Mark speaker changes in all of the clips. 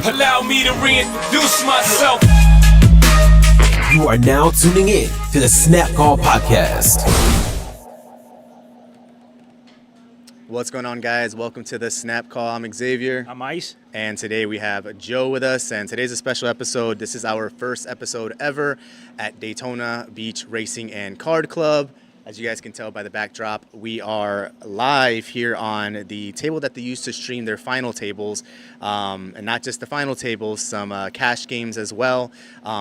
Speaker 1: Allow me to reintroduce myself.
Speaker 2: You are now tuning in to the Snap Call Podcast.
Speaker 3: What's going on, guys? Welcome to the Snap Call. I'm Xavier.
Speaker 4: I'm Ice.
Speaker 3: And today we have Joe with us, and today's a special episode. This is our first episode ever at Daytona Beach Racing and Card Club. As you guys can tell by the backdrop, we are live here on the table that they used to stream their final tables, and not just the final tables, some cash games as well.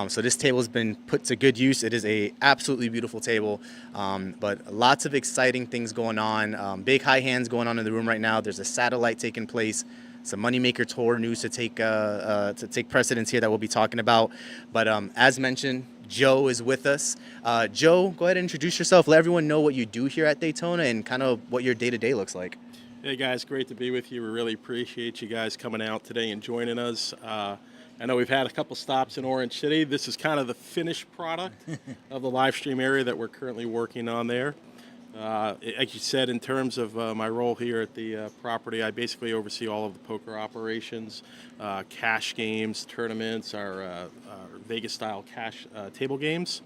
Speaker 3: So this table has been put to good use. It is a absolutely beautiful table, but lots of exciting things going on. Big high hands going on in the room right now. There's a satellite taking place. Some Moneymaker Tour news to take precedence here that we'll be talking about. But as mentioned, Joe is with us. Joe, go ahead and introduce yourself. Let everyone know what you do here at Daytona and kind of what your day-to-day looks like.
Speaker 5: Hey, guys. Great to be with you. We really appreciate you guys coming out today and joining us. I know we've had a couple stops in Orange City. This is kind of the finished product of the live stream area that we're currently working on there. Like you said, in terms of my role here at the property, I basically oversee all of the poker operations, cash games, tournaments, our Vegas-style cash table games.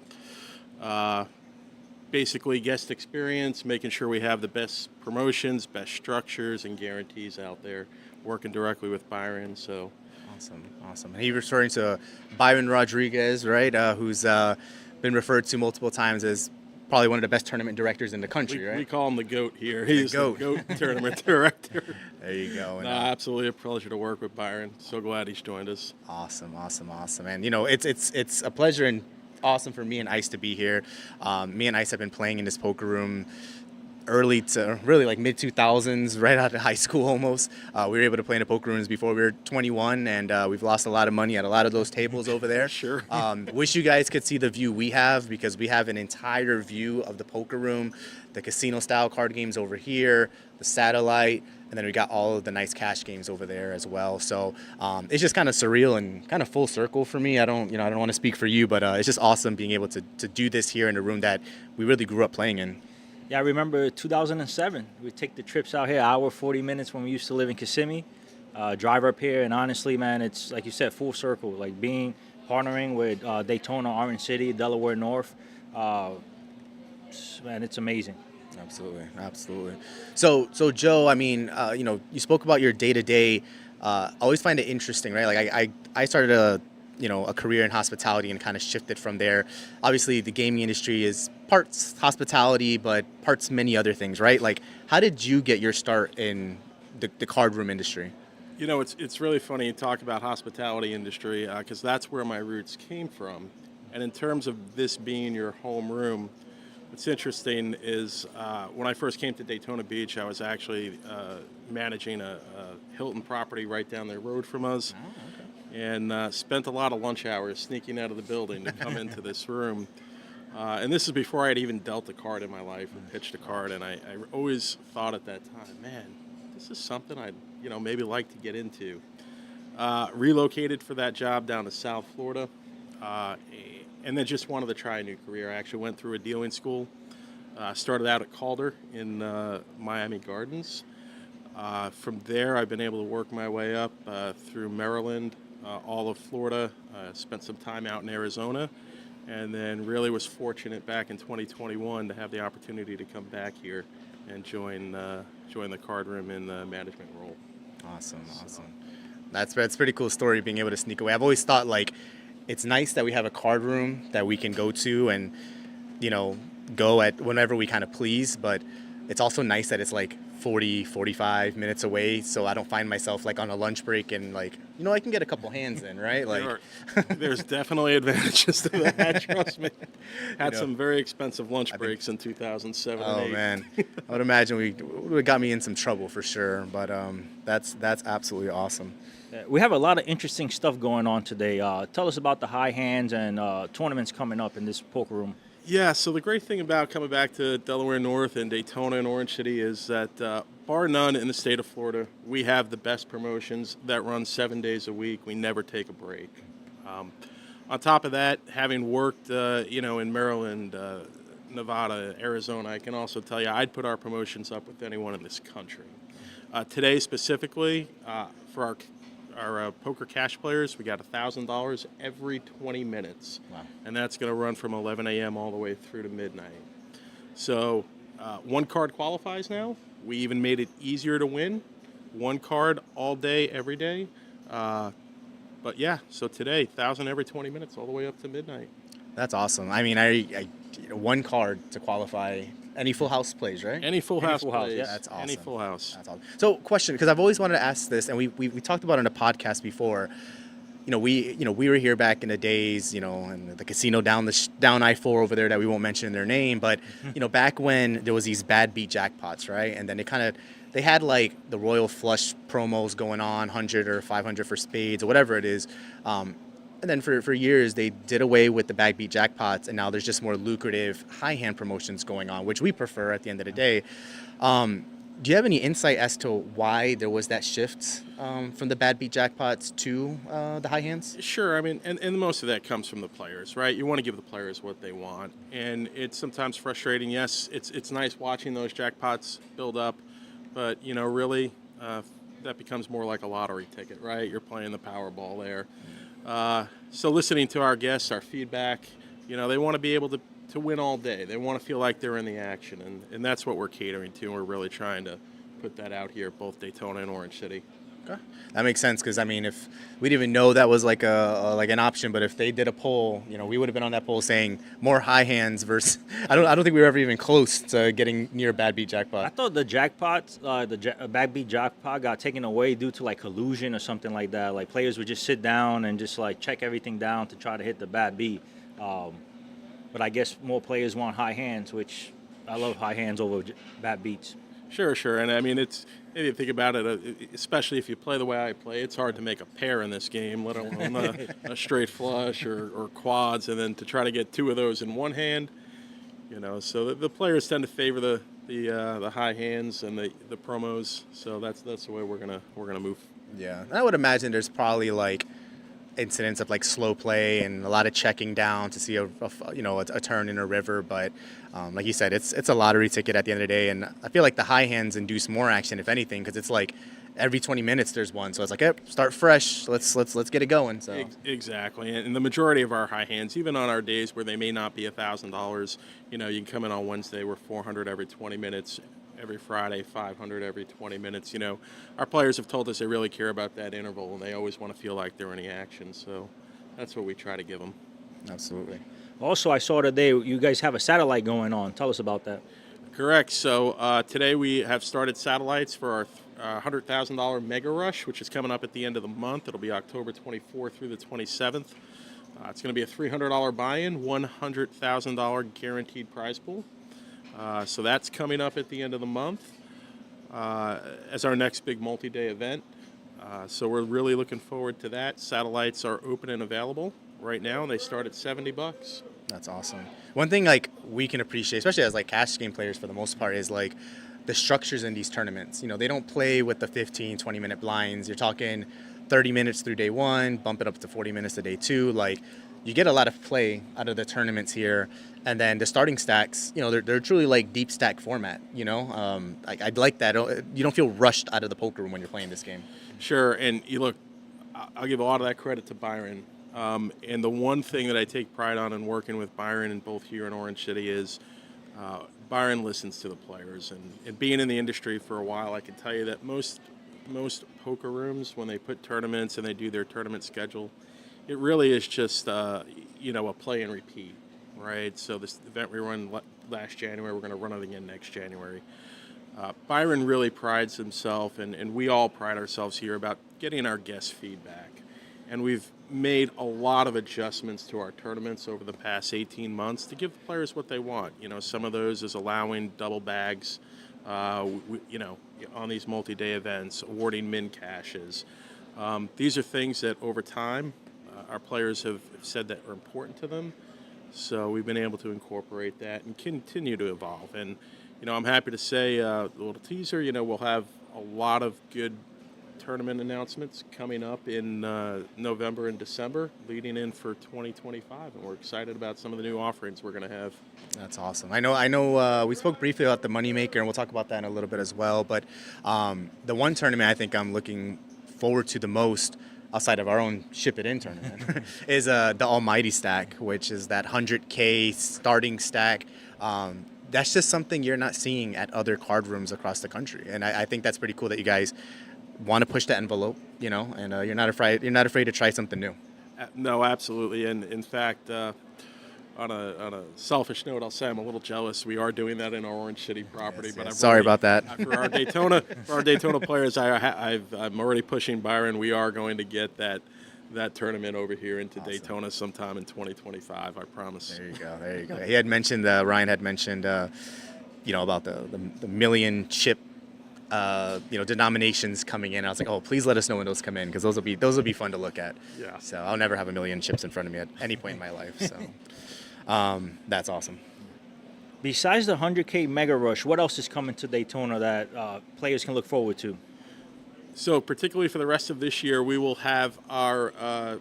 Speaker 5: Basically, guest experience, making sure we have the best promotions, best structures, and guarantees out there, working directly with Byron. So,
Speaker 3: Awesome. And he's referring to Byron Rodriguez, right, who's been referred to multiple times as probably one of the best tournament directors in the country, right?
Speaker 5: We call him the GOAT here. He's the GOAT tournament director.
Speaker 3: There you go.
Speaker 5: Absolutely a pleasure to work with Byron. So glad he's joined us.
Speaker 3: Awesome. And, it's a pleasure and awesome for me and Ice to be here. Me and Ice have been playing in this poker room early to really like mid-2000s, right out of high school almost. We were able to play in the poker rooms before we were 21, and we've lost a lot of money at a lot of those tables over there.
Speaker 5: Sure.
Speaker 3: Wish you guys could see the view we have, because we have an entire view of the poker room, the casino-style card games over here, the satellite, and then we got all of the nice cash games over there as well. So it's just kind of surreal and kind of full circle for me. I don't want to speak for you, but it's just awesome being able to do this here in a room that we really grew up playing in.
Speaker 4: Yeah, I remember 2007. We'd take the trips out here, hour, 40 minutes when we used to live in Kissimmee, drive up here, and honestly, man, it's, like you said, full circle. Like partnering with Daytona, Orange City, Delaware North, man, it's amazing.
Speaker 3: Absolutely. So Joe, I mean, you spoke about your day-to-day. I always find it interesting, right? Like I started a career in hospitality and kind of shifted from there. Obviously, the gaming industry is parts hospitality, but parts many other things, right? Like, how did you get your start in the card room industry?
Speaker 5: It's really funny you talk about hospitality industry, because that's where my roots came from. And in terms of this being your home room, what's interesting is when I first came to Daytona Beach, I was actually managing a Hilton property right down the road from us. Oh, okay. And spent a lot of lunch hours sneaking out of the building to come into this room. And this is before I had even dealt a card in my life and pitched a card. And I always thought at that time, man, this is something I'd maybe like to get into. Relocated for that job down to South Florida, and then just wanted to try a new career. I actually went through a dealing school. Started out at Calder in Miami Gardens. From there, I've been able to work my way up through Maryland, all of Florida. Spent some time out in Arizona, and then really was fortunate back in 2021 to have the opportunity to come back here and join the card room in the management role.
Speaker 3: Awesome. That's a pretty cool story, being able to sneak away. I've always thought, like, it's nice that we have a card room that we can go to and, go at whenever we kind of please, but it's also nice that it's like 45 minutes away, so I don't find myself like on a lunch break and like, I can get a couple hands in, right? Like,
Speaker 5: there's definitely advantages to that, trust me. Had some very expensive lunch breaks in 2007 and 8.
Speaker 3: Oh, man. I would imagine it would have got me in some trouble for sure, but that's absolutely awesome.
Speaker 4: We have a lot of interesting stuff going on today. Tell us about the high hands and tournaments coming up in this poker room.
Speaker 5: Yeah, so the great thing about coming back to Delaware North and Daytona and Orange City is that bar none in the state of Florida, we have the best promotions that run 7 days a week. We never take a break. On top of that, having worked in Maryland, Nevada, Arizona, I can also tell you I'd put our promotions up with anyone in this country. Today specifically, for our our poker cash players, we got $1,000 every 20 minutes.
Speaker 3: Wow.
Speaker 5: And that's going to run from 11 a.m. all the way through to midnight. So one card qualifies now. We even made it easier to win. One card all day, every day. But yeah, so today, 1,000 every 20 minutes, all the way up to midnight.
Speaker 3: That's awesome. I mean, I one card to qualify any full house plays, right?
Speaker 5: Any full house
Speaker 4: full house,
Speaker 5: plays.
Speaker 4: yeah.
Speaker 3: That's awesome.
Speaker 5: Any full house.
Speaker 3: That's awesome. So, question, because I've always wanted to ask this, and we talked about it in a podcast before. We were here back in the days, in the casino down I-4 over there that we won't mention their name, but back when there was these bad beat jackpots, right? And then they had like the Royal Flush promos going on, 100 or 500 for spades or whatever it is. And then for years, they did away with the backbeat jackpots, and now there's just more lucrative high hand promotions going on, which we prefer at the end of the day. Do you have any insight as to why there was that shift from the bad beat jackpots to the high hands?
Speaker 5: Sure. I mean, and most of that comes from the players, right? You want to give the players what they want. And it's sometimes frustrating. Yes, it's nice watching those jackpots build up, but, really, that becomes more like a lottery ticket, right? You're playing the Powerball there. So listening to our guests, our feedback, they want to be able to win all day. They want to feel like they're in the action, and that's what we're catering to. And we're really trying to put that out here at both Daytona and Orange City.
Speaker 3: Okay. That makes sense, because I mean, if we didn't even know that was like an option, but if they did a poll, we would have been on that poll saying more high hands versus. I don't think we were ever even close to getting near bad beat jackpot.
Speaker 4: I thought the jackpots, backbeat jackpot got taken away due to like collusion or something like that. Like players would just sit down and just like check everything down to try to hit the bad beat. But I guess more players want high hands, which I love high hands over bad beats.
Speaker 5: Sure. And I mean, if you think about it, especially if you play the way I play, it's hard to make a pair in this game, let alone a straight flush or quads, and then to try to get two of those in one hand. So the players tend to favor the high hands and the promos. So that's the way we're gonna move.
Speaker 3: Yeah, and I would imagine there's probably like incidents of like slow play and a lot of checking down to see a turn in a river, but like you said, it's a lottery ticket at the end of the day, and I feel like the high hands induce more action, if anything, because it's like every 20 minutes there's one, so it's like, start fresh, let's get it going. So
Speaker 5: exactly, and the majority of our high hands, even on our days where they may not be $1,000, you can come in on Wednesday, we're 400 every 20 minutes. Every Friday, 500 every 20 minutes. Our players have told us they really care about that interval, and they always want to feel like they're in the action. So that's what we try to give them.
Speaker 3: Absolutely.
Speaker 4: Also, I saw today you guys have a satellite going on. Tell us about that.
Speaker 5: Correct. So today we have started satellites for our $100,000 Mega Rush, which is coming up at the end of the month. It'll be October 24th through the 27th. It's going to be a $300 buy-in, $100,000 guaranteed prize pool. So that's coming up at the end of the month as our next big multi-day event. So we're really looking forward to that. Satellites are open and available right now, and they start at $70.
Speaker 3: That's awesome. One thing like we can appreciate, especially as like cash game players for the most part, is like the structures in these tournaments. They don't play with the 15, 20-minute blinds. You're talking 30 minutes through day one, bump it up to 40 minutes to day two. Like, you get a lot of play out of the tournaments here, and then the starting stacks, they're truly like deep stack format. I'd like that. You don't feel rushed out of the poker room when you're playing this game.
Speaker 5: Sure, and I'll give a lot of that credit to Byron. And the one thing that I take pride on in working with Byron, and both here in Orange City, is Byron listens to the players. And being in the industry for a while, I can tell you that most poker rooms, when they put tournaments and they do their tournament schedule, it really is just a play and repeat, right? So this event we run last January, we're going to run it again next January. Byron really prides himself, and we all pride ourselves here about getting our guest feedback. And we've made a lot of adjustments to our tournaments over the past 18 months to give the players what they want. Some of those is allowing double bags, on these multi-day events, awarding min cashes. These are things that over time, our players have said that are important to them. So we've been able to incorporate that and continue to evolve. And, I'm happy to say, a little teaser, we'll have a lot of good tournament announcements coming up in November and December, leading in for 2025. And we're excited about some of the new offerings we're going to have.
Speaker 3: That's awesome. I know. We spoke briefly about the Moneymaker, and we'll talk about that in a little bit as well. But the one tournament I think I'm looking forward to the most outside of our own ship it in tournament is the Almighty stack, which is that 100K starting stack. That's just something you're not seeing at other card rooms across the country, and I think that's pretty cool that you guys want to push the envelope, and you're not afraid to try something new.
Speaker 5: No, absolutely. And in fact, on a selfish note, I'll say I'm a little jealous. We are doing that in our Orange City property,
Speaker 3: Yes,
Speaker 5: but
Speaker 3: yes.
Speaker 5: I've
Speaker 3: Sorry
Speaker 5: already-
Speaker 3: about that.
Speaker 5: For our Daytona players, I'm already pushing Byron. We are going to get that tournament over here into Daytona sometime in 2025. I promise.
Speaker 3: There you go. He had mentioned, Ryan had mentioned, about the million chip, denominations coming in. I was like, oh, please let us know when those come in, because those will be fun to look at.
Speaker 5: Yeah.
Speaker 3: So I'll never have a million chips in front of me at any point in my life. So that's awesome.
Speaker 4: Besides the 100K Mega Rush, what else is coming to Daytona that players can look forward to?
Speaker 5: So particularly for the rest of this year, we will have our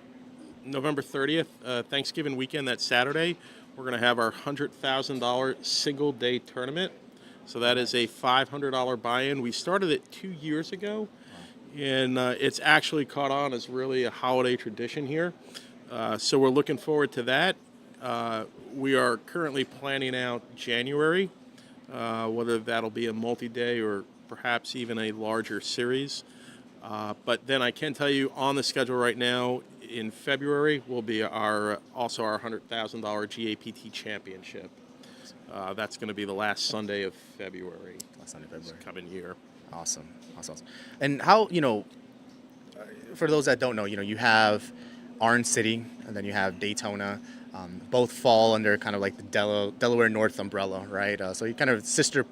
Speaker 5: November 30th, Thanksgiving weekend, that Saturday. We're going to have our $100,000 single day tournament. So that is a $500 buy-in. We started it 2 years ago, and it's actually caught on as really a holiday tradition here. So we're looking forward to that. We are currently planning out January, whether that'll be a multi-day or perhaps even a larger series. But then I can tell you on the schedule right now, in February will be also our $100,000 GAPT Championship. That's going to be the last Sunday of February.
Speaker 3: Last Sunday of February.
Speaker 5: This coming year.
Speaker 3: Awesome. And how, for those that don't know, you have Orange City and then you have Daytona. Both fall under kind of like the Delaware North umbrella, right? So you kind of sister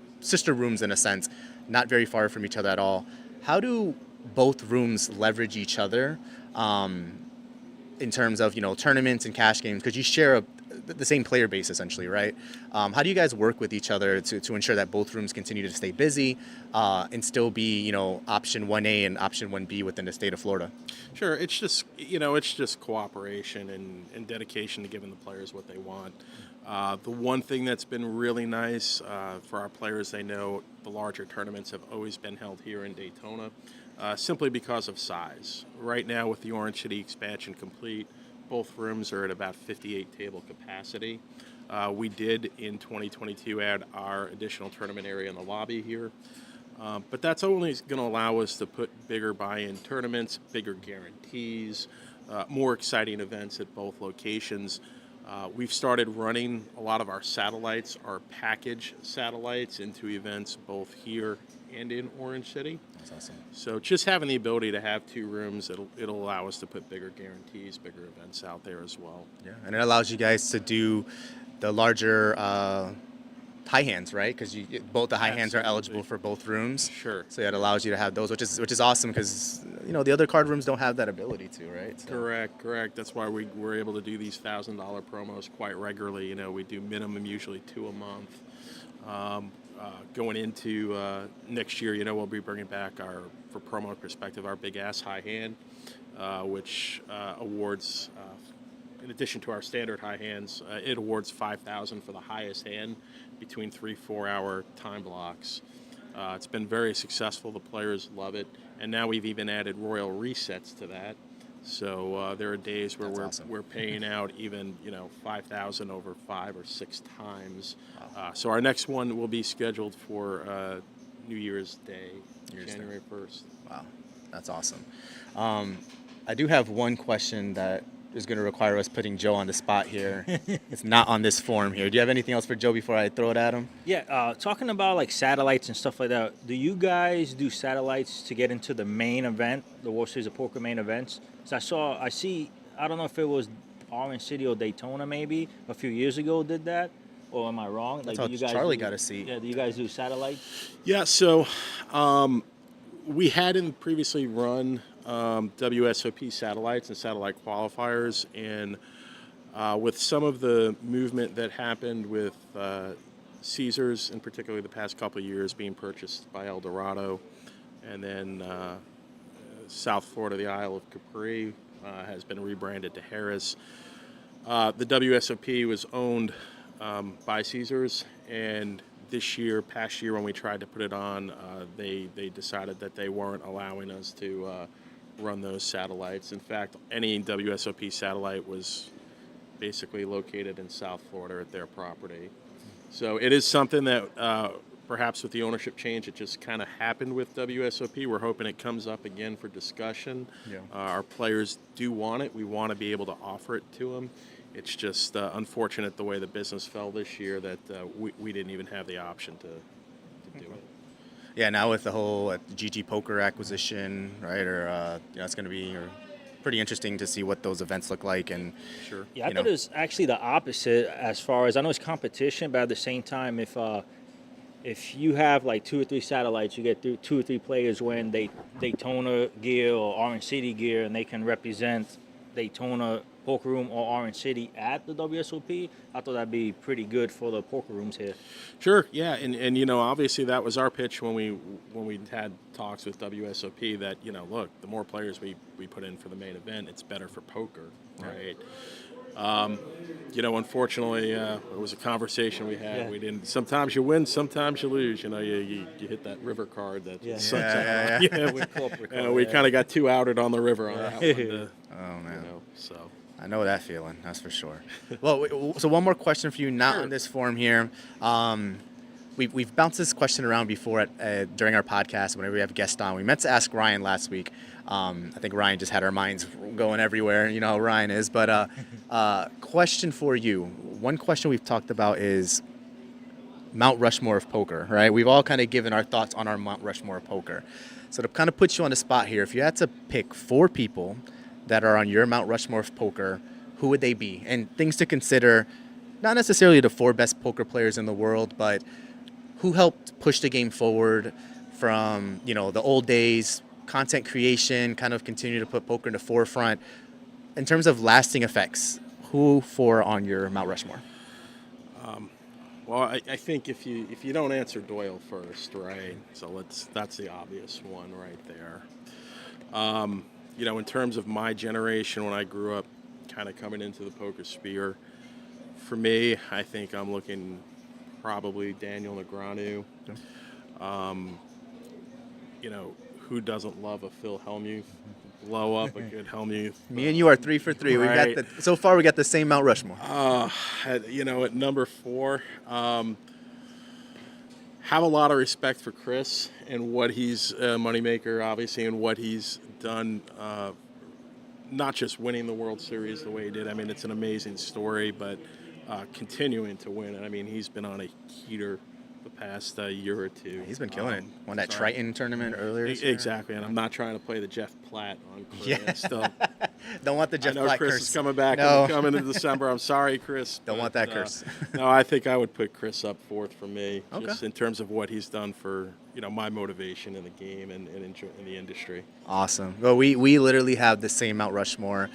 Speaker 3: rooms in a sense, not very far from each other at all. How do both rooms leverage each other in terms of tournaments and cash games? Because you share the same player base essentially, right? How do you guys work with each other to ensure that both rooms continue to stay busy and still be option 1A and option 1B within the state of Florida?
Speaker 5: Sure, it's just cooperation and dedication to giving the players what they want. The one thing that's been really nice for our players, they know the larger tournaments have always been held here in Daytona, simply because of size. Right now, with the Orange City expansion complete, both rooms are at about 58 table capacity. We did in 2022 add our additional tournament area in the lobby here. But that's only going to allow us to put bigger buy-in tournaments, bigger guarantees, more exciting events at both locations. We've started running a lot of our satellites, our package satellites, into events both here and in Orange City.
Speaker 3: That's awesome.
Speaker 5: So just having the ability to have two rooms, it'll allow us to put bigger guarantees, bigger events out there as well.
Speaker 3: Yeah, and it allows you guys to do the larger high hands, right? Because both the high hands are eligible for both rooms.
Speaker 5: Sure.
Speaker 3: So it allows you to have those, which is awesome because the other card rooms don't have that ability to, right? So.
Speaker 5: Correct. That's why we're able to do these $1,000 promos quite regularly. We do minimum usually 2 a month. Going into next year, we'll be bringing back for promo perspective, our big ass high hand, which awards, in addition to our standard high hands, it awards $5,000 for the highest hand between 3-4 hour time blocks. It's been very successful. The players love it, and now we've even added royal resets to that. So there are days where we're paying out even $5,000 over 5 or 6 times. So our next one will be scheduled for New Year's Day, January 1st.
Speaker 3: Wow, that's awesome. I do have one question that is going to require us putting Joe on the spot here. It's not on this form here. Do you have anything else for Joe before I throw it at him?
Speaker 4: Yeah, talking about like satellites and stuff like that, do you guys do satellites to get into the main event, the World Series of Poker main events? So I don't know if it was Orange City or Daytona maybe a few years ago did that, or am I wrong?
Speaker 3: That's
Speaker 4: do
Speaker 3: how
Speaker 4: you guys
Speaker 3: Charlie got a seat.
Speaker 4: Yeah, do you guys do satellites?
Speaker 5: Yeah, so we hadn't previously run WSOP satellites and satellite qualifiers, and with some of the movement that happened with Caesars, in particular the past couple of years, being purchased by El Dorado, and then South Florida, the Isle of Capri, has been rebranded to Harris. The WSOP was owned by Caesars, and past year when we tried to put it on, they decided that they weren't allowing us to run those satellites. In fact, any WSOP satellite was basically located in South Florida at their property. So it is something that perhaps with the ownership change, it just kind of happened with WSOP. We're hoping it comes up again for discussion.
Speaker 3: Yeah.
Speaker 5: Our players do want it. We want to be able to offer it to them. It's just unfortunate the way the business fell this year that we didn't even have the option to do it.
Speaker 3: Yeah, now with the whole GG Poker acquisition, right? Or it's going to be pretty interesting to see what those events look like. And
Speaker 5: Sure.
Speaker 4: Yeah, I thought it was actually the opposite as far as I know it's competition, but at the same time, if you have like 2 or 3 satellites, you get 2 or 3 players wearing Daytona gear or Orange City gear, and they can represent Daytona Poker Room or Orange City at the WSOP. I thought that'd be pretty good for the poker rooms here.
Speaker 5: Sure, yeah, and obviously that was our pitch when we had talks with WSOP that look, the more players we put in for the main event, it's better for poker, right? Unfortunately, it was a conversation we had.
Speaker 4: Yeah.
Speaker 5: We didn't. Sometimes you win, sometimes you lose. You hit that river card. That we kind of got too outed on the river on that one.
Speaker 3: Oh man.
Speaker 5: So.
Speaker 3: I know that feeling, that's for sure. Well, so one more question for you, not on this forum here. We've bounced this question around before during our podcast whenever we have guests on. We meant to ask Ryan last week. I think Ryan just had our minds going everywhere. You know how Ryan is. But question for you. One question we've talked about is Mount Rushmore of poker, right? We've all kind of given our thoughts on our Mount Rushmore of poker. So to kind of put you on the spot here, if you had to pick 4 people that are on your Mount Rushmore of poker, who would they be? And things to consider, not necessarily the 4 best poker players in the world, but who helped push the game forward from, the old days, content creation, kind of continue to put poker in the forefront. In terms of lasting effects, who 4 on your Mount Rushmore?
Speaker 5: Well, I think if you don't answer Doyle first, right? So that's the obvious one right there. In terms of my generation, when I grew up kind of coming into the poker sphere, for me, I think I'm looking probably Daniel Negreanu. Who doesn't love a Phil Hellmuth? Blow up a good Hellmuth.
Speaker 3: Me and you are 3 for 3.
Speaker 5: Right.
Speaker 3: So far we got the same Mount Rushmore.
Speaker 5: At number 4, have a lot of respect for Chris and what he's moneymaker, obviously, and what he's done. Not just winning the World Series the way he did. I mean, it's an amazing story, but continuing to win. And I mean, he's been on a heater the past year or two.
Speaker 3: He's been killing it. Won that Triton tournament earlier.
Speaker 5: Exactly, and I'm not trying to play the Jeff Platt on Chris.
Speaker 3: Yeah. Don't want the Jeff
Speaker 5: I know
Speaker 3: Platt
Speaker 5: Chris
Speaker 3: curse.
Speaker 5: is coming back coming in December. I'm sorry, Chris.
Speaker 3: Don't want that curse.
Speaker 5: No, I think I would put Chris up 4th for me,
Speaker 3: Okay.
Speaker 5: just in terms of what he's done for my motivation in the game and in the industry.
Speaker 3: Awesome. Well, we literally have the same Mount Rushmore.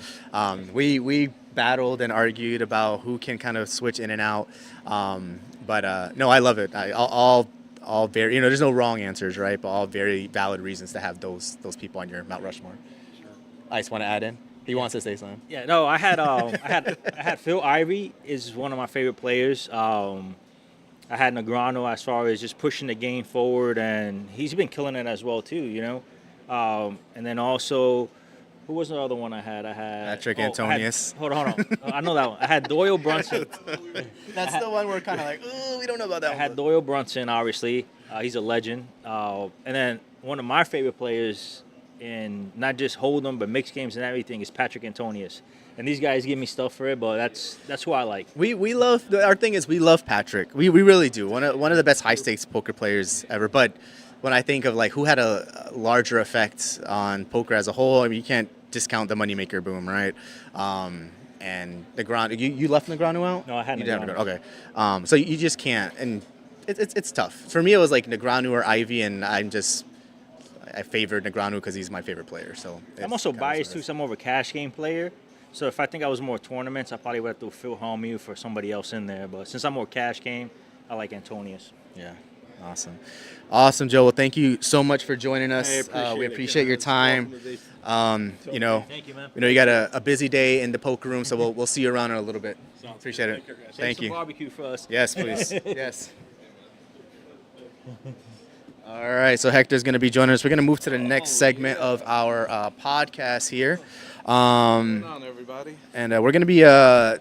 Speaker 3: We battled and argued about who can kind of switch in and out. But no, I love it. All very, there's no wrong answers, right? But all very valid reasons to have those people on your Mount Rushmore. Sure. I just want to add in. He wants to say something.
Speaker 4: Yeah, no, I had Phil Ivey is one of my favorite players. I had Negreanu as far as just pushing the game forward, and he's been killing it as well too. And then also, who was the other one I had?
Speaker 3: Patrick Antonius.
Speaker 4: Hold on. I know that one. I had Doyle Brunson.
Speaker 3: That's the one we're kind of like, oh, we don't know about that
Speaker 4: I had Doyle Brunson, obviously. He's a legend. And then one of my favorite players in not just Hold'em, but mixed games and everything is Patrick Antonius. And these guys give me stuff for it, but that's who I like.
Speaker 3: We love, our thing is we love Patrick. We really do. One of the best high stakes poker players ever. But when I think of like who had a larger effect on poker as a whole, I mean, you can't discount the moneymaker boom, right? And Negreanu, you left Negreanu out?
Speaker 4: No, I had Negreanu.
Speaker 3: Okay. So you just can't, and it's tough. For me, it was like Negreanu or Ivy, and I favored Negreanu because he's my favorite player. So
Speaker 4: I'm also biased too. So I'm more of a cash game player. So if I think I was more tournaments, I probably would have to Phil Hellmuth for somebody else in there. But since I'm more cash game, I like Antonius.
Speaker 3: Yeah. Awesome, Joe. Well, thank you so much for joining us. We appreciate your time.
Speaker 4: Thank you, man.
Speaker 3: You got a busy day in the poker room, so we'll see you around in a little bit. Appreciate it.
Speaker 4: Thank you. Barbecue for us.
Speaker 3: Yes, please. Yes. All right, so Hector's going to be joining us. We're going to move to the next segment of our podcast here.
Speaker 6: What's going on, everybody?
Speaker 3: And we're going to be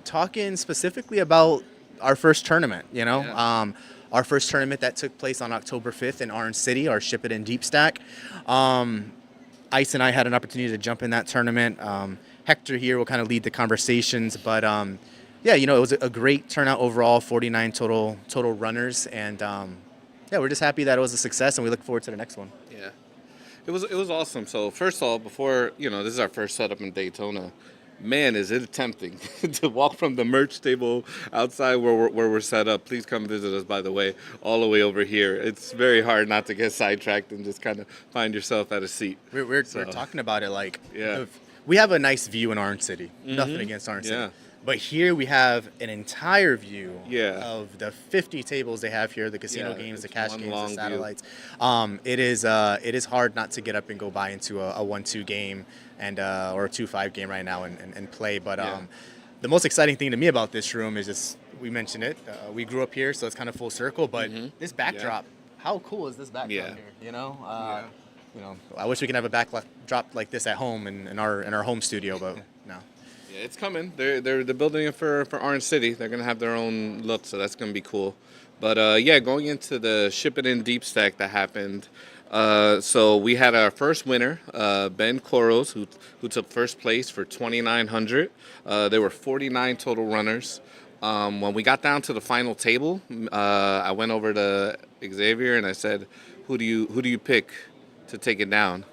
Speaker 3: talking specifically about our first tournament,
Speaker 6: Yeah.
Speaker 3: Our first tournament that took place on October 5th in Orange City, our Ship It in Deep Stack. Ice and I had an opportunity to jump in that tournament. Hector here will kind of lead the conversations, but yeah, it was a great turnout overall, 49 total runners, and yeah, we're just happy that it was a success, and we look forward to the next one.
Speaker 6: Yeah. It was awesome. So first of all, before this is our first setup in Daytona. Man, is it tempting to walk from the merch table outside where we're set up. Please come visit us, by the way, all the way over here. It's very hard not to get sidetracked and just kind of find yourself at a seat.
Speaker 3: We're talking about it like,
Speaker 6: Yeah.
Speaker 3: we have a nice view in Orange City. Nothing against Orange
Speaker 6: Yeah.
Speaker 3: City. But here we have an entire view
Speaker 6: Yeah.
Speaker 3: of the 50 tables they have here, the casino
Speaker 6: Yeah,
Speaker 3: games, the
Speaker 6: it's
Speaker 3: cash
Speaker 6: one
Speaker 3: games,
Speaker 6: long
Speaker 3: the
Speaker 6: view.
Speaker 3: satellites. It is hard not to get up and go by into a 1-2 game and or a 2-5 game right now and play. But
Speaker 6: Yeah.
Speaker 3: the most exciting thing to me about this room is just, we mentioned it, we grew up here, so it's kind of full circle. But this backdrop, how cool is this backdrop
Speaker 6: Yeah.
Speaker 3: here? I wish we could have a backdrop like this at home in our home studio, but no.
Speaker 6: Yeah, it's coming. They're building it for Orange City. They're gonna have their own look, so that's gonna be cool. But yeah, going into the Ship It in Deep Stack that happened. So we had our first winner, Ben Koros, who took first place for 2,900. There were 49 total runners. When we got down to the final table, I went over to Xavier and I said, "Who do you pick to take it down?"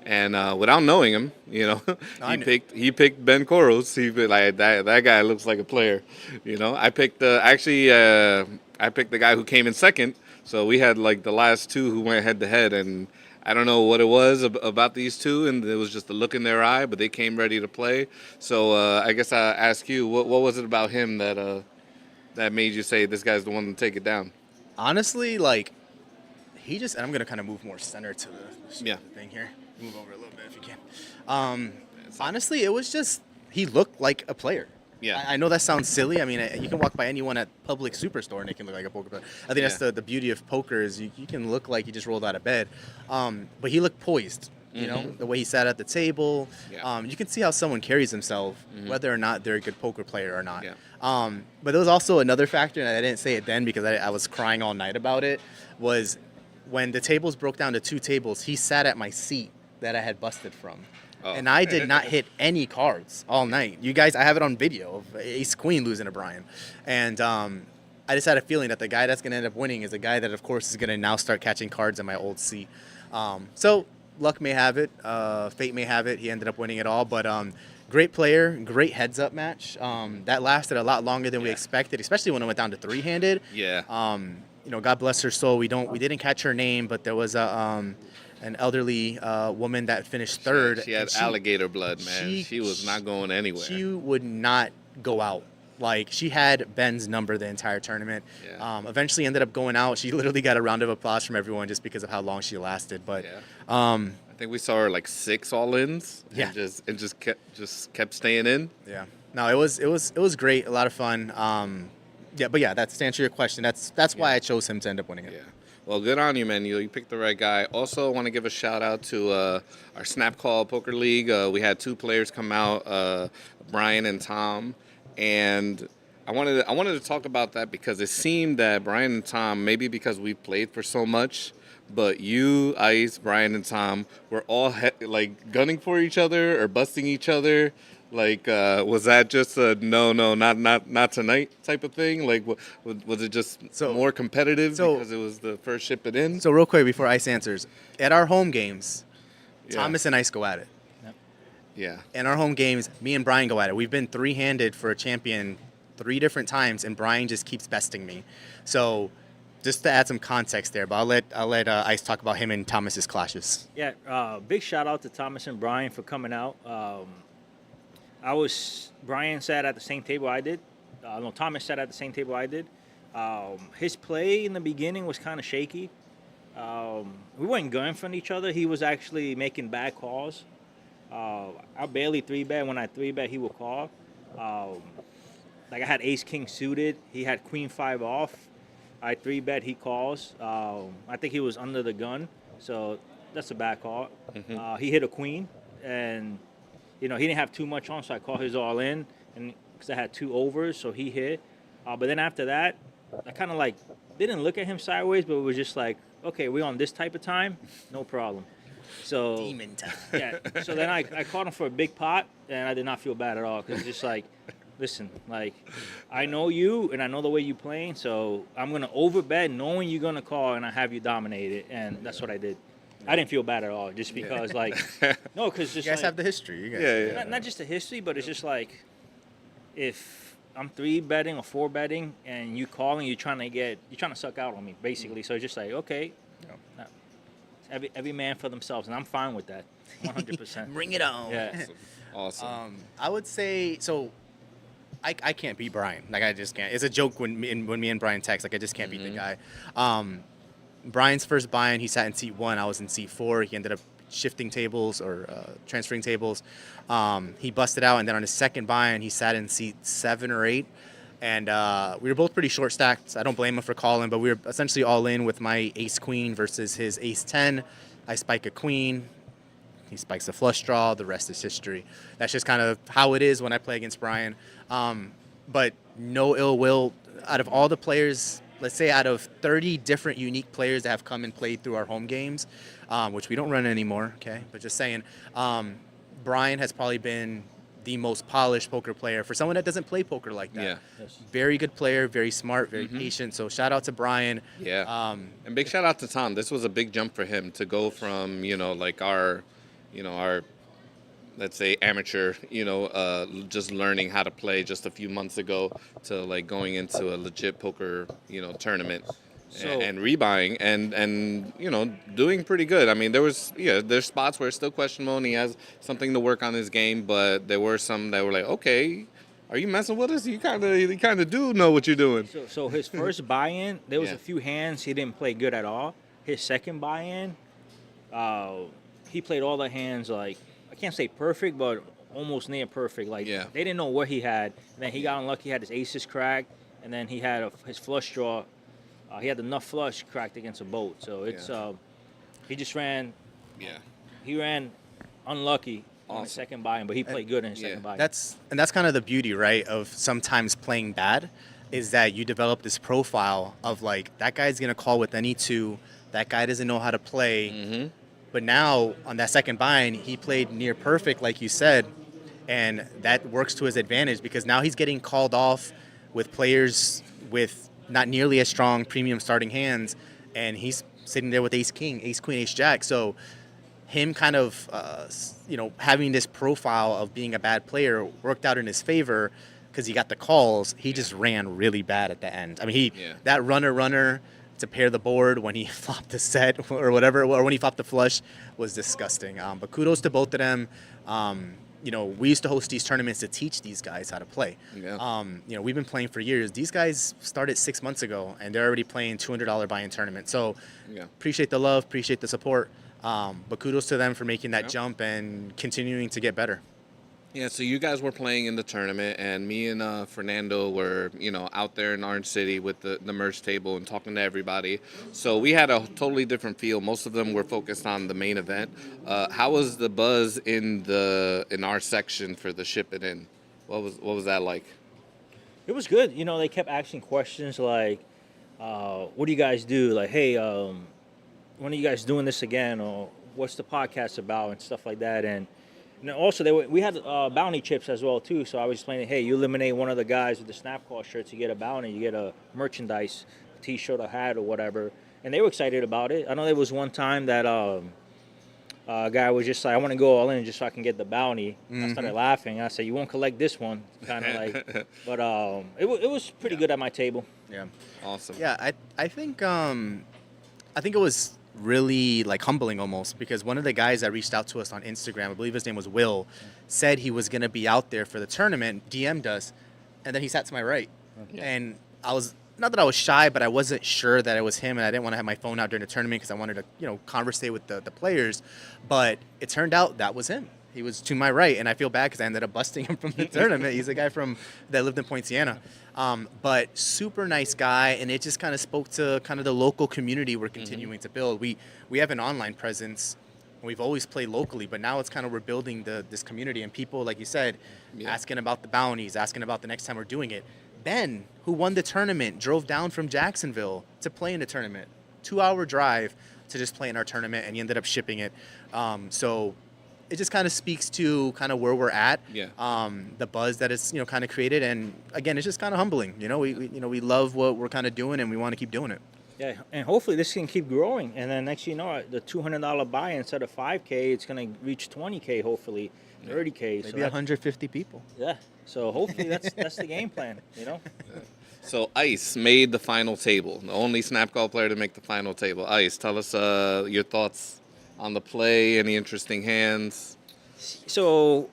Speaker 6: And without knowing him, he picked Ben Koros. He like that guy looks like a player, I picked I picked the guy who came in second. So we had like the last two who went head to head, and I don't know what it was about these two, and it was just the look in their eye, but they came ready to play. So I guess I ask you, what was it about him that made you say this guy's the one to take it down?
Speaker 3: Honestly, like, and I'm gonna kind of move more center to the thing here. Move over a little bit if you can. Honestly, it was just, he looked like a player.
Speaker 6: Yeah.
Speaker 3: I know that sounds silly. I mean, you can walk by anyone at public superstore and they can look like a poker player. I think that's the beauty of poker is you can look like you just rolled out of bed. But he looked poised. The way he sat at the table.
Speaker 6: Yeah.
Speaker 3: You can see how someone carries himself, whether or not they're a good poker player or not.
Speaker 6: Yeah.
Speaker 3: But there was also another factor, and I didn't say it then because I was crying all night about it, was when the tables broke down to 2 tables, he sat at my seat that I had busted from.
Speaker 6: Oh.
Speaker 3: And I did not hit any cards all night. You guys, I have it on video of ace queen losing to Brian. And I just had a feeling that the guy that's going to end up winning is a guy that, of course, is going to now start catching cards in my old seat. So luck may have it. Fate may have it. He ended up winning it all. But great player, great heads-up match. That lasted a lot longer than we expected, especially when it went down to 3-handed.
Speaker 6: Yeah.
Speaker 3: God bless her soul. We didn't catch her name, but there was an elderly woman that finished third.
Speaker 6: She had alligator blood, man. She was not going anywhere.
Speaker 3: She would not go out. Like, she had Ben's number the entire tournament.
Speaker 6: Yeah.
Speaker 3: Eventually ended up going out. She literally got a round of applause from everyone just because of how long she lasted. But
Speaker 6: I think we saw her like 6 all-ins.
Speaker 3: Yeah.
Speaker 6: And just kept staying in.
Speaker 3: yeah, no, it was great. A lot of fun. That's to answer your question. That's why I chose him to end up winning it.
Speaker 6: Yeah. Well, good on you, man. You picked the right guy. Also, I want to give a shout out to our Snap Call Poker League. We had 2 players come out, Brian and Tom, and I wanted to talk about that because it seemed that Brian and Tom, maybe because we played for so much, but you, Ice, Brian, and Tom were all like gunning for each other or busting each other. Like, was that just a no, not tonight type of thing? Like, was it just more competitive because it was the first Ship It in?
Speaker 3: So real quick before Ice answers, at our home games, Thomas and Ice go at it.
Speaker 6: Yeah.
Speaker 3: In our home games, me and Brian go at it. We've been 3-handed for a champion 3 different times, and Brian just keeps besting me. So just to add some context there, but I'll let Ice talk about him and Thomas's clashes.
Speaker 4: Yeah, big shout out to Thomas and Brian for coming out. Brian sat at the same table I did. Thomas sat at the same table I did. His play in the beginning was kind of shaky. We weren't gunning for each other. He was actually making bad calls. I barely 3-bet. When I 3-bet, he would call. Like, I had ace king suited. He had queen 5 off. I 3-bet, he calls. I think he was under the gun, so that's a bad call. He hit a queen, and he didn't have too much on, so I called his all in, and because I had 2 overs, so he hit. But then after that, I kind of like didn't look at him sideways, but it was just like, okay, we on this type of time, no problem. So
Speaker 3: Demon time.
Speaker 4: yeah. So then I called him for a big pot, and I did not feel bad at all because it's just like, listen, like I know you and I know the way you playing, so I'm gonna overbet knowing you're gonna call and I have you dominate it, and that's what I did. I didn't feel bad at all, just because like no, because just
Speaker 3: You guys
Speaker 4: like,
Speaker 3: have the history. You guys.
Speaker 6: Yeah.
Speaker 4: not just the history, but it's just like if I'm 3-betting or 4-betting and you calling, you're trying to suck out on me basically. So it's just like, okay, nah, every man for themselves, and I'm fine with that, 100%.
Speaker 3: Bring it on.
Speaker 4: Yeah.
Speaker 6: Awesome.
Speaker 3: I would say so. I can't beat Brian. Like I just can't. It's a joke when me and Brian text. Like I just can't beat the guy. Brian's first buy-in, he sat in seat 1. I was in seat 4. He ended up shifting tables or transferring tables. He busted out, and then on his second buy-in, he sat in seat 7 or 8. And we were both pretty short stacked. I don't blame him for calling, but we were essentially all in with my ace queen versus his ace 10. I spike a queen. He spikes a flush draw. The rest is history. That's just kind of how it is when I play against Brian. But no ill will. Out of all the players, let's say out of 30 different unique players that have come and played through our home games, which we don't run anymore, okay? But just saying, Brian has probably been the most polished poker player for someone that doesn't play poker like that.
Speaker 6: Yeah.
Speaker 4: Yes.
Speaker 3: Very good player, very smart, very patient. So shout out to Brian.
Speaker 6: Yeah. And big shout out to Tom. This was a big jump for him to go from, like our let's say amateur, just learning how to play just a few months ago to like going into a legit poker, tournament and rebuying and doing pretty good. I mean, there's spots where it's still questionable and he has something to work on his game, but there were some that were like, okay, are you messing with us? You kind of do know what you're doing.
Speaker 4: So his first buy-in, there was
Speaker 6: Yeah.
Speaker 4: a few hands he didn't play good at all. His second buy-in, he played all the hands like, I can't say perfect, but almost near perfect. Like
Speaker 6: Yeah.
Speaker 4: they didn't know what he had. And then he got unlucky. He had his aces cracked, and then he had his flush draw. He had the nut flush cracked against a boat. So it's he just ran.
Speaker 6: Yeah.
Speaker 4: He ran unlucky on his
Speaker 6: Awesome.
Speaker 4: second buy-in, but he played good in his second buy-in.
Speaker 3: That's kind of the beauty, right, of sometimes playing bad, is that you develop this profile of like that guy's gonna call with any 2. That guy doesn't know how to play. But now on that second buy-in, he played near perfect, like you said, and that works to his advantage because now he's getting called off with players with not nearly as strong premium starting hands, and he's sitting there with ace king, ace queen, ace jack. So him kind of having this profile of being a bad player worked out in his favor because he got the calls. He just ran really bad at the end. I mean, that runner to pair the board when he flopped the set or whatever, or when he flopped the flush was disgusting. But kudos to both of them. We used to host these tournaments to teach these guys how to play.
Speaker 6: Yeah.
Speaker 3: We've been playing for years. These guys started 6 months ago, and they're already playing $200 buy-in tournament. So appreciate the love, appreciate the support. But kudos to them for making that jump and continuing to get better.
Speaker 6: Yeah, so you guys were playing in the tournament, and me and Fernando were, out there in Orange City with the merge table and talking to everybody. So we had a totally different feel. Most of them were focused on the main event. How was the buzz in our section for the ship it in? What was that like?
Speaker 4: It was good. They kept asking questions like, what do you guys do? Like, hey, when are you guys doing this again? Or what's the podcast about and stuff like that. And also, we had bounty chips as well, too. So I was explaining, hey, you eliminate one of the guys with the snap call shirts, you get a bounty, you get a merchandise, T-shirt or hat or whatever. And they were excited about it. I know there was one time that a guy was just like, I want to go all in just so I can get the bounty. I started laughing. I said, you won't collect this one. Kind of like, but it was pretty good at my table.
Speaker 3: Yeah.
Speaker 6: Awesome.
Speaker 3: Yeah, I think it was really like humbling almost because one of the guys that reached out to us on Instagram, I believe his name was Will, said he was going to be out there for the tournament, DM'd us, and then he sat to my right. And I was, not that I was shy, but I wasn't sure that it was him, and I didn't want to have my phone out during the tournament because I wanted to, conversate with the players. But it turned out that was him. He was to my right, and I feel bad because I ended up busting him from the tournament. He's a guy that lived in Point Siena. But super nice guy, and it just kind of spoke to kind of the local community we're continuing to build. We have an online presence. We've always played locally, but now it's kind of we're building this community, and people, like you said, asking about the bounties, asking about the next time we're doing it. Ben, who won the tournament, drove down from Jacksonville to play in the tournament. 2-hour drive to just play in our tournament, and he ended up shipping it. So it just kind of speaks to kind of where we're at, the buzz that it's kind of created, and again, it's just kind of humbling. We love what we're kind of doing, and we want to keep doing it.
Speaker 4: Yeah, and hopefully this can keep growing, and then next you know, the $200 buy instead of $5K, it's gonna reach $20K, hopefully $30K.
Speaker 3: Maybe 150 people.
Speaker 4: Yeah, so hopefully that's the game plan.
Speaker 6: So Ice made the final table, the only snap call player to make the final table. Ice, tell us your thoughts on the play, any interesting hands.
Speaker 4: So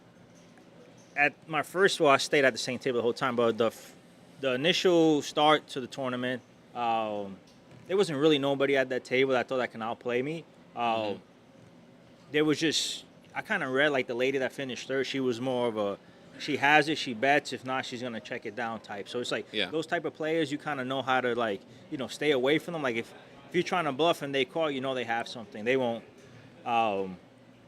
Speaker 4: at my first, I stayed at the same table the whole time, but the initial start to the tournament, there wasn't really nobody at that table that I thought that can outplay me. There was just, I kind of read like the lady that finished third. She was more of a, she has it, she bets. If not, she's going to check it down type. So it's like those type of players, you kind of know how to stay away from them. Like if you're trying to bluff and they call, they have something. They won't.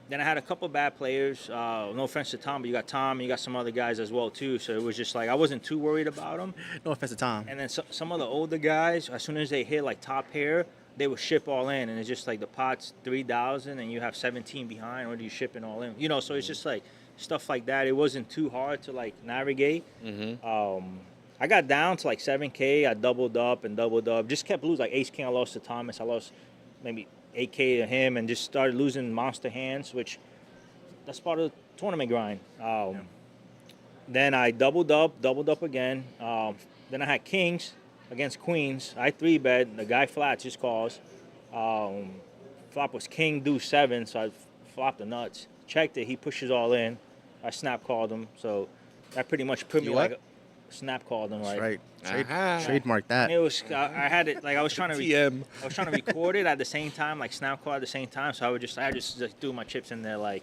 Speaker 4: Then I had a couple bad players. No offense to Tom, but you got Tom, and you got some other guys as well too. So it was just like I wasn't too worried about them.
Speaker 3: No offense to Tom.
Speaker 4: And then some of the older guys, as soon as they hit like top pair, they would ship all in, and it's just like the pot's 3,000, and you have 17 behind, or do you shipping all in? So it's just like stuff like that. It wasn't too hard to like navigate. I got down to like 7K. I doubled up. Just kept losing. Like ace king, I lost to Thomas. I lost maybe 8K to him, and just started losing monster hands, which that's part of the tournament grind. Then I doubled up again. Then I had kings against queens. I 3-bet. The guy flats just calls. Flop was king deuce 7, so I flopped the nuts. Checked it. He pushes all in. I snap called him. So that pretty much put me like a snap called him.
Speaker 3: That's
Speaker 4: like,
Speaker 3: right. Trademark that.
Speaker 4: and it was I had it like I was trying to I was trying to record it at the same time, like snap call at the same time. So I just threw my chips in there like.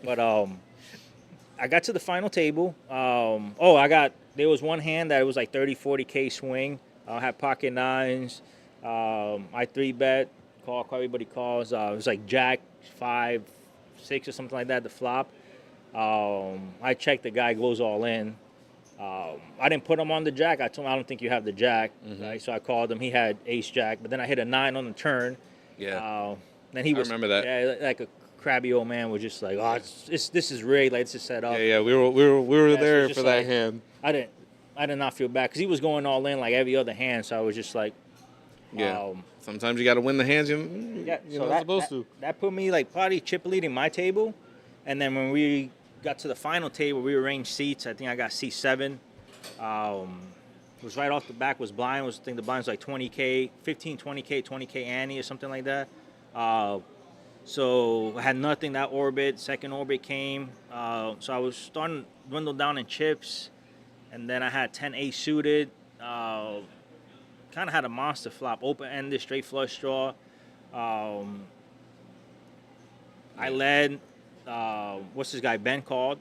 Speaker 4: But I got to the final table. There was one hand that it was like 30-40K swing. I had pocket nines. I 3-bet. Call everybody calls. It was like jack 5, 6 or something like that. The flop. I checked. The guy goes all in. I didn't put him on the jack. I told him I don't think you have the jack. Right? So I called him. He had ace jack, but then I hit a 9 on the turn.
Speaker 6: Yeah.
Speaker 4: Then he was.
Speaker 6: I remember that.
Speaker 4: Yeah, like a crabby old man was just like, oh, this is rigged. Like, it's just set up.
Speaker 6: Yeah. We were there
Speaker 4: so
Speaker 6: for that
Speaker 4: like,
Speaker 6: hand.
Speaker 4: I did not feel bad because he was going all in like every other hand. So I was just like.
Speaker 6: Yeah. Sometimes you got to win the hands you're not supposed to.
Speaker 4: That put me like probably chip leading my table, and then when we got to the final table, we arranged seats. I think I got seat 7. It was right off the back. Was blind. I think the blind was like 20K, 15, 20K, 20K ante or something like that. So I had nothing that orbit. Second orbit came. So I was starting to dwindle down in chips, and then I had 10 ace suited. Kind of had a monster flop, open-ended, straight flush draw. I led. What's this guy? Ben called,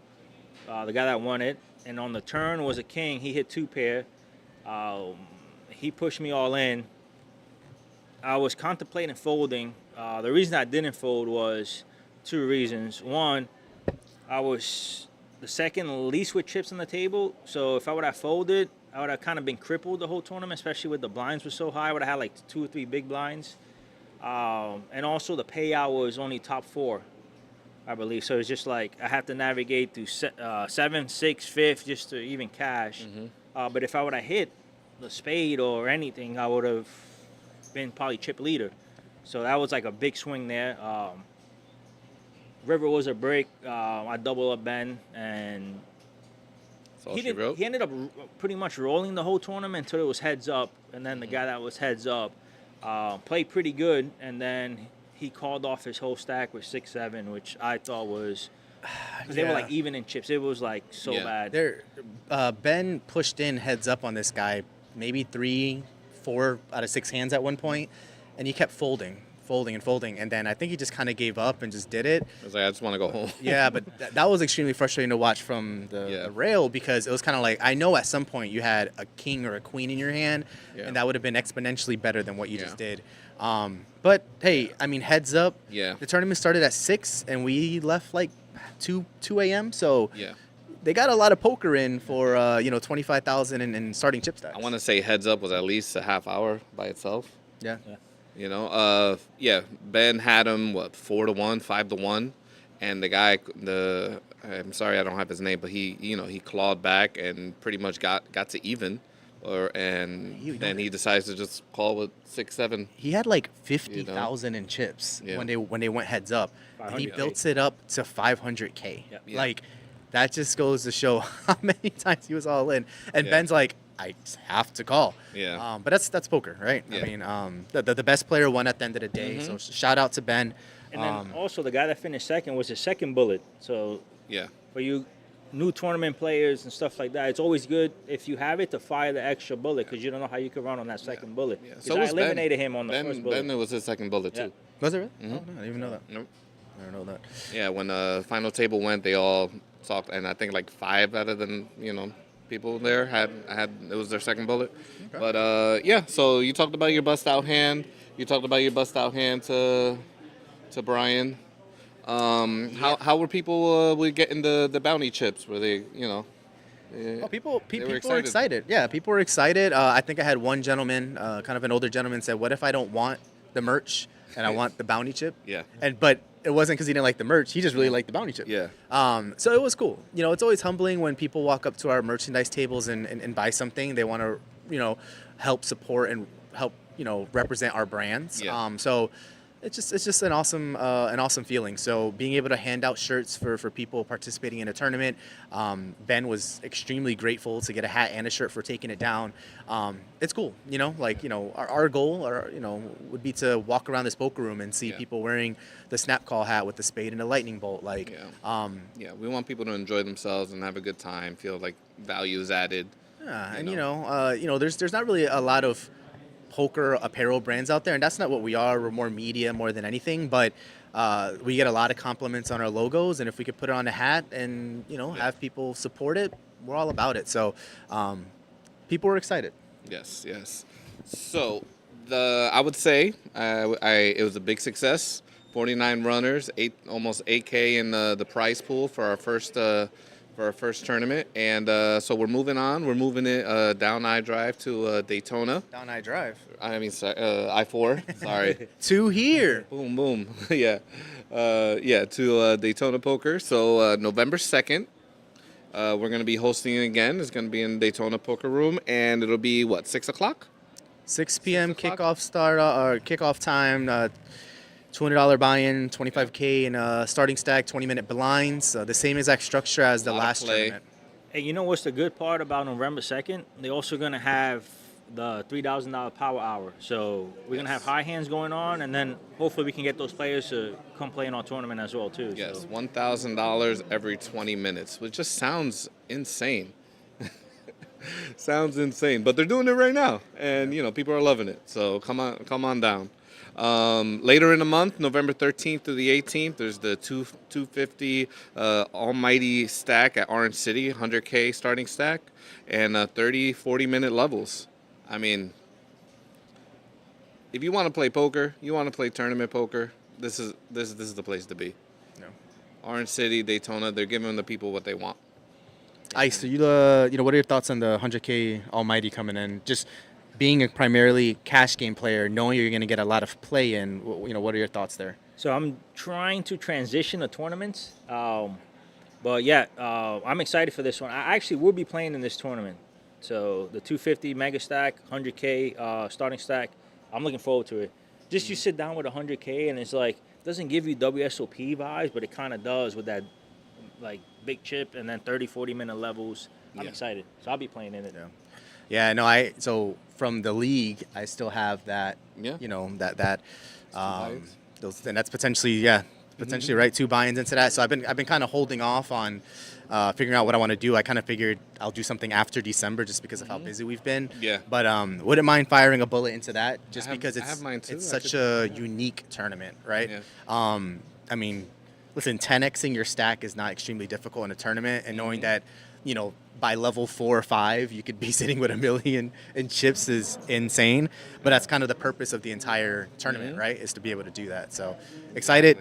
Speaker 4: the guy that won it. And on the turn was a king. He hit 2 pair. He pushed me all in. I was contemplating folding. The reason I didn't fold was 2 reasons. One, I was the second least with chips on the table. So if I would have folded, I would have kind of been crippled the whole tournament, especially with the blinds were so high. I would have had like 2 or 3 big blinds. And also the payout was only top 4, I believe. So it's just like I have to navigate through 7, 6, 5th just to even cash. But if I would have hit the spade or anything, I would have been probably chip leader. So that was like a big swing there. River was a break. I double up Ben, and he ended up pretty much rolling the whole tournament until it was heads up. And then the guy that was heads up played pretty good, and then he called off his whole stack with 6-7, which I thought was they were like even in chips. It was like so bad.
Speaker 3: Ben pushed in heads up on this guy, maybe 3, 4 out of 6 hands at one point, and he kept folding. folding and folding, and then I think he just kind of gave up and just did it.
Speaker 6: I was like, I just want to go home.
Speaker 3: Yeah, but that was extremely frustrating to watch from the rail, because it was kind of like, I know at some point you had a king or a queen in your hand, and that would have been exponentially better than what you just did. But hey, I mean, heads up.
Speaker 6: Yeah.
Speaker 3: The tournament started at 6, and we left like 2 a.m. So they got a lot of poker in for 25,000 and starting chip stacks.
Speaker 6: I want to say heads up was at least a half hour by itself.
Speaker 3: Yeah.
Speaker 6: You know, Ben had him 4-1, 5-1, and the guy, I'm sorry I don't have his name, but he clawed back and pretty much got to even. Then he decides to just call with 6-7.
Speaker 3: He had like 50,000 in chips when they went heads up. And he built it up to 500K.
Speaker 6: Yeah.
Speaker 3: Like, that just goes to show how many times he was all in. And Ben's like, I just have to call.
Speaker 6: Yeah.
Speaker 3: But that's poker, right?
Speaker 6: Yeah.
Speaker 3: I mean, the best player won at the end of the day. So shout out to Ben.
Speaker 4: And then also the guy that finished second was his second bullet. So for you new tournament players and stuff like that, it's always good if you have it to fire the extra bullet, because you don't know how you can run on that second bullet.
Speaker 6: Yeah.
Speaker 4: So I eliminated him on the
Speaker 6: Ben,
Speaker 4: first bullet.
Speaker 6: Ben was his second bullet too.
Speaker 3: Was it really? Oh, no, I didn't even know that.
Speaker 6: Nope.
Speaker 3: I don't know that.
Speaker 6: Yeah, when the final table went, they all talked, and I think like 5 out of the people there had it was their second bullet. Okay. But so you talked about your bust out hand. You talked about your bust out hand to Brian. How were people getting the bounty chips? Were they
Speaker 3: People
Speaker 6: were
Speaker 3: were excited. Yeah, people were excited. I think I had one gentleman, kind of an older gentleman, said, "What if I don't want the merch and I want the bounty chip?"
Speaker 6: Yeah.
Speaker 3: But it wasn't because he didn't like the merch. He just really liked the bounty chip.
Speaker 6: Yeah.
Speaker 3: So it was cool. It's always humbling when people walk up to our merchandise tables and buy something. They want to, help support and help, represent our brands.
Speaker 6: Yeah.
Speaker 3: So it's just an awesome feeling. So being able to hand out shirts for people participating in a tournament. Ben was extremely grateful to get a hat and a shirt for taking it down. It's cool, our goal would be to walk around this poker room and see people wearing the snap call hat with the spade and the lightning bolt.
Speaker 6: We want people to enjoy themselves and have a good time, feel like value is added.
Speaker 3: Yeah, and there's not really a lot of poker apparel brands out there, and that's not what we are. We're more media more than anything, but we get a lot of compliments on our logos, and if we could put it on a hat and have people support it, we're all about it. So people were excited.
Speaker 6: Yes. So I would say it was a big success. 49 runners, almost 8K in the prize pool for our first tournament, and so we're moving on. We're moving it down I Drive to Daytona.
Speaker 3: Down I Drive.
Speaker 6: I mean, I-4. Sorry.
Speaker 3: To here.
Speaker 6: Boom, boom. To Daytona Poker. So November 2nd, we're going to be hosting it again. It's going to be in Daytona Poker Room, and it'll be 6 o'clock?
Speaker 3: 6 p.m. kickoff time. $200 buy-in, 25K in starting stack, 20-minute blinds. The same exact structure as the last tournament.
Speaker 4: Hey, you know what's the good part about November 2nd? They're also going to have the $3,000 power hour. So we're going to have high hands going on, and then hopefully we can get those players to come play in our tournament as well, too.
Speaker 6: Yes,
Speaker 4: so.
Speaker 6: $1,000 every 20 minutes, which just sounds insane. Sounds insane, but they're doing it right now, and people are loving it. So come on down. Later in the month, November 13th to the 18th, there's the 250 almighty stack at Orange City, 100K starting stack, and 40-minute levels. I mean, if you want to play poker, you want to play tournament poker, this is the place to be.
Speaker 3: No.
Speaker 6: Orange City, Daytona, they're giving the people what they want.
Speaker 3: Ice, so what are your thoughts on the 100K almighty coming in? Just being a primarily cash game player, knowing you're going to get a lot of play in, what are your thoughts there?
Speaker 4: So I'm trying to transition to tournaments, I'm excited for this one. I actually will be playing in this tournament. So the 250 mega stack, 100K starting stack, I'm looking forward to it. Just you sit down with 100K and it's like, doesn't give you WSOP vibes, but it kind of does with that like big chip and then 40-minute levels. I'm excited. So I'll be playing in it.
Speaker 3: Yeah, no, so from the league, I still have that,
Speaker 6: Yeah.
Speaker 3: and that's potentially, potentially, right? 2 buy-ins into that. So I've been kind of holding off on figuring out what I want to do. I kind of figured I'll do something after December just because of how busy we've been.
Speaker 6: Yeah.
Speaker 3: But wouldn't mind firing a bullet into that just because
Speaker 6: I have mine too.
Speaker 3: it's
Speaker 6: I
Speaker 3: such a unique tournament, right?
Speaker 6: Yeah.
Speaker 3: I mean, listen, 10xing your stack is not extremely difficult in a tournament, and knowing that, by level 4 or 5, you could be sitting with 1 million in chips is insane. But that's kind of the purpose of the entire tournament, right? Is to be able to do that. So excited.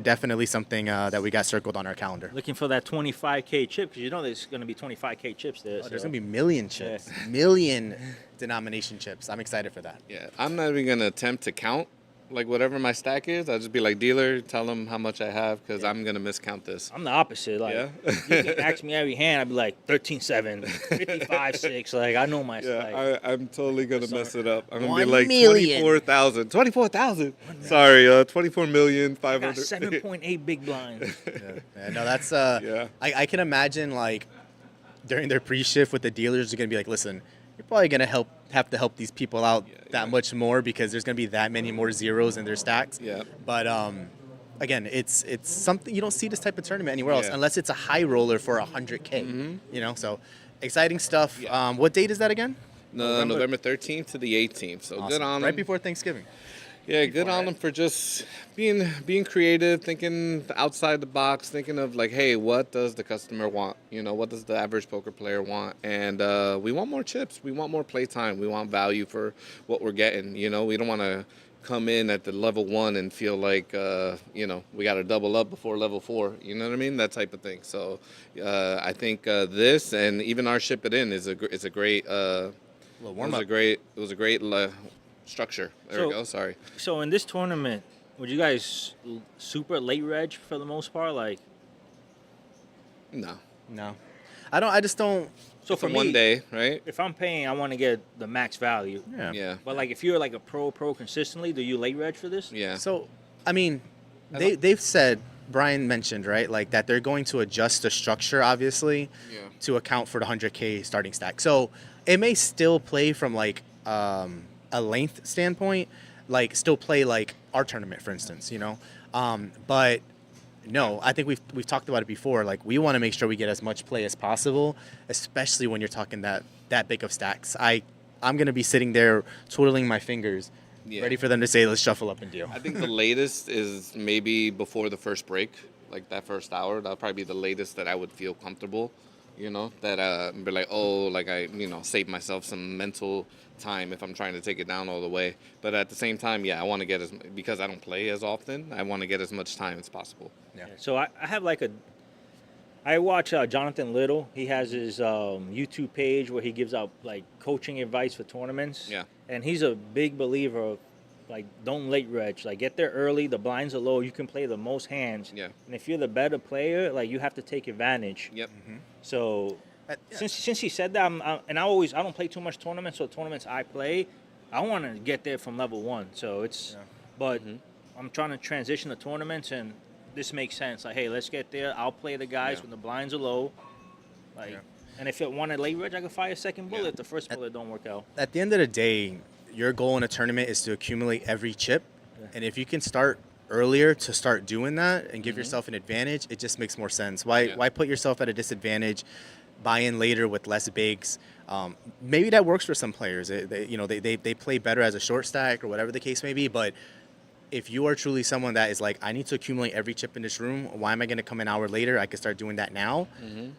Speaker 3: Definitely something that we got circled on our calendar.
Speaker 4: Looking for that 25K chip because there's going to be 25K chips there.
Speaker 3: Oh, there's gonna be million chips, million denomination chips. I'm excited for that.
Speaker 6: Yeah, I'm not even gonna attempt to count like whatever my stack is. I'll just be like, dealer, tell them how much I have because I'm gonna miscount this.
Speaker 4: I'm the opposite. Like,
Speaker 6: Yeah.
Speaker 4: you can ask me every hand, I'd be like 13-7, 55-6. Like, I know my stack.
Speaker 6: Yeah, I'm totally gonna mess it up. I'm gonna
Speaker 3: 1
Speaker 6: be like
Speaker 3: million.
Speaker 6: 24,000. 24,000. Sorry, 24 million
Speaker 4: I
Speaker 6: 500.
Speaker 4: got 7.8 big blinds.
Speaker 3: Yeah, no, that's
Speaker 6: Yeah.
Speaker 3: I can imagine like during their pre-shift with the dealers, they're gonna be like, listen, you're probably gonna have to help these people out that much more because there's gonna be that many more zeros in their stacks.
Speaker 6: Yeah.
Speaker 3: But again, it's something you don't see this type of tournament anywhere else
Speaker 6: Yeah.
Speaker 3: unless it's a high roller for 100K. So exciting stuff.
Speaker 6: Yeah.
Speaker 3: What date is that again?
Speaker 6: No, November 13th to the 18th. So good
Speaker 3: Awesome.
Speaker 6: on them.
Speaker 3: Right before Thanksgiving.
Speaker 6: Yeah, good on them for just being creative, thinking outside the box, thinking of like, hey, what does the customer want? What does the average poker player want? And we want more chips. We want more play time. We want value for what we're getting. We don't want to come in at the level 1 and feel like, we got to double up before level 4. You know what I mean? That type of thing. So I think this and even our ship it in is a great.
Speaker 3: Little warm up.
Speaker 6: It was a great structure. There we go. Sorry.
Speaker 4: So in this tournament, would you guys super late reg for the most part? Like,
Speaker 6: No.
Speaker 3: No, I just don't.
Speaker 4: so for
Speaker 6: For
Speaker 4: me,
Speaker 6: one day, right?
Speaker 4: if I'm paying, I want to get the max value.
Speaker 3: Yeah.
Speaker 6: Yeah.
Speaker 4: But like, if you're like a pro consistently, do you late reg for this?
Speaker 6: Yeah.
Speaker 3: So, I mean, they've said, Brian mentioned, right, like that they're going to adjust the structure, obviously,
Speaker 6: Yeah.
Speaker 3: to account for the 100K starting stack. So it may still play from like a length standpoint, like still play like our tournament, for instance, but no, I think we've talked about it before. Like we want to make sure we get as much play as possible, especially when you're talking that big of stacks. I'm gonna be sitting there twiddling my fingers,
Speaker 6: Yeah.
Speaker 3: ready for them to say, let's shuffle up and deal.
Speaker 6: I think the latest is maybe before the first break, like that first hour. That'll probably be the latest that I would feel comfortable. That be like, oh, like I, save myself some mental time if I'm trying to take it down all the way. But at the same time, yeah, I want to get because I don't play as often, I want to get as much time as possible.
Speaker 3: Yeah.
Speaker 4: So I have I watch Jonathan Little. He has his YouTube page where he gives out like coaching advice for tournaments.
Speaker 6: Yeah.
Speaker 4: And he's a big believer of like don't late reg. Like get there early. The blinds are low. You can play the most hands.
Speaker 6: Yeah.
Speaker 4: And if you're the better player, like you have to take advantage.
Speaker 6: Yep.
Speaker 4: So
Speaker 3: Yeah.
Speaker 4: since he said that, I don't play too much tournaments. So tournaments I play, I want to get there from level 1. So it's, but I'm trying to transition to tournaments, and this makes sense. Like, hey, let's get there. I'll play the guys when the blinds are low. Like, and if it wanted late reg, I could fire a second bullet if the first bullet don't work out.
Speaker 3: At the end of the day, your goal in a tournament is to accumulate every chip, and if you can start earlier to start doing that and give yourself an advantage, it just makes more sense. Why put yourself at a disadvantage? Buy in later with less bigs. Maybe that works for some players. They play better as a short stack or whatever the case may be. But if you are truly someone that is like, I need to accumulate every chip in this room, why am I going to come an hour later? I can start doing that now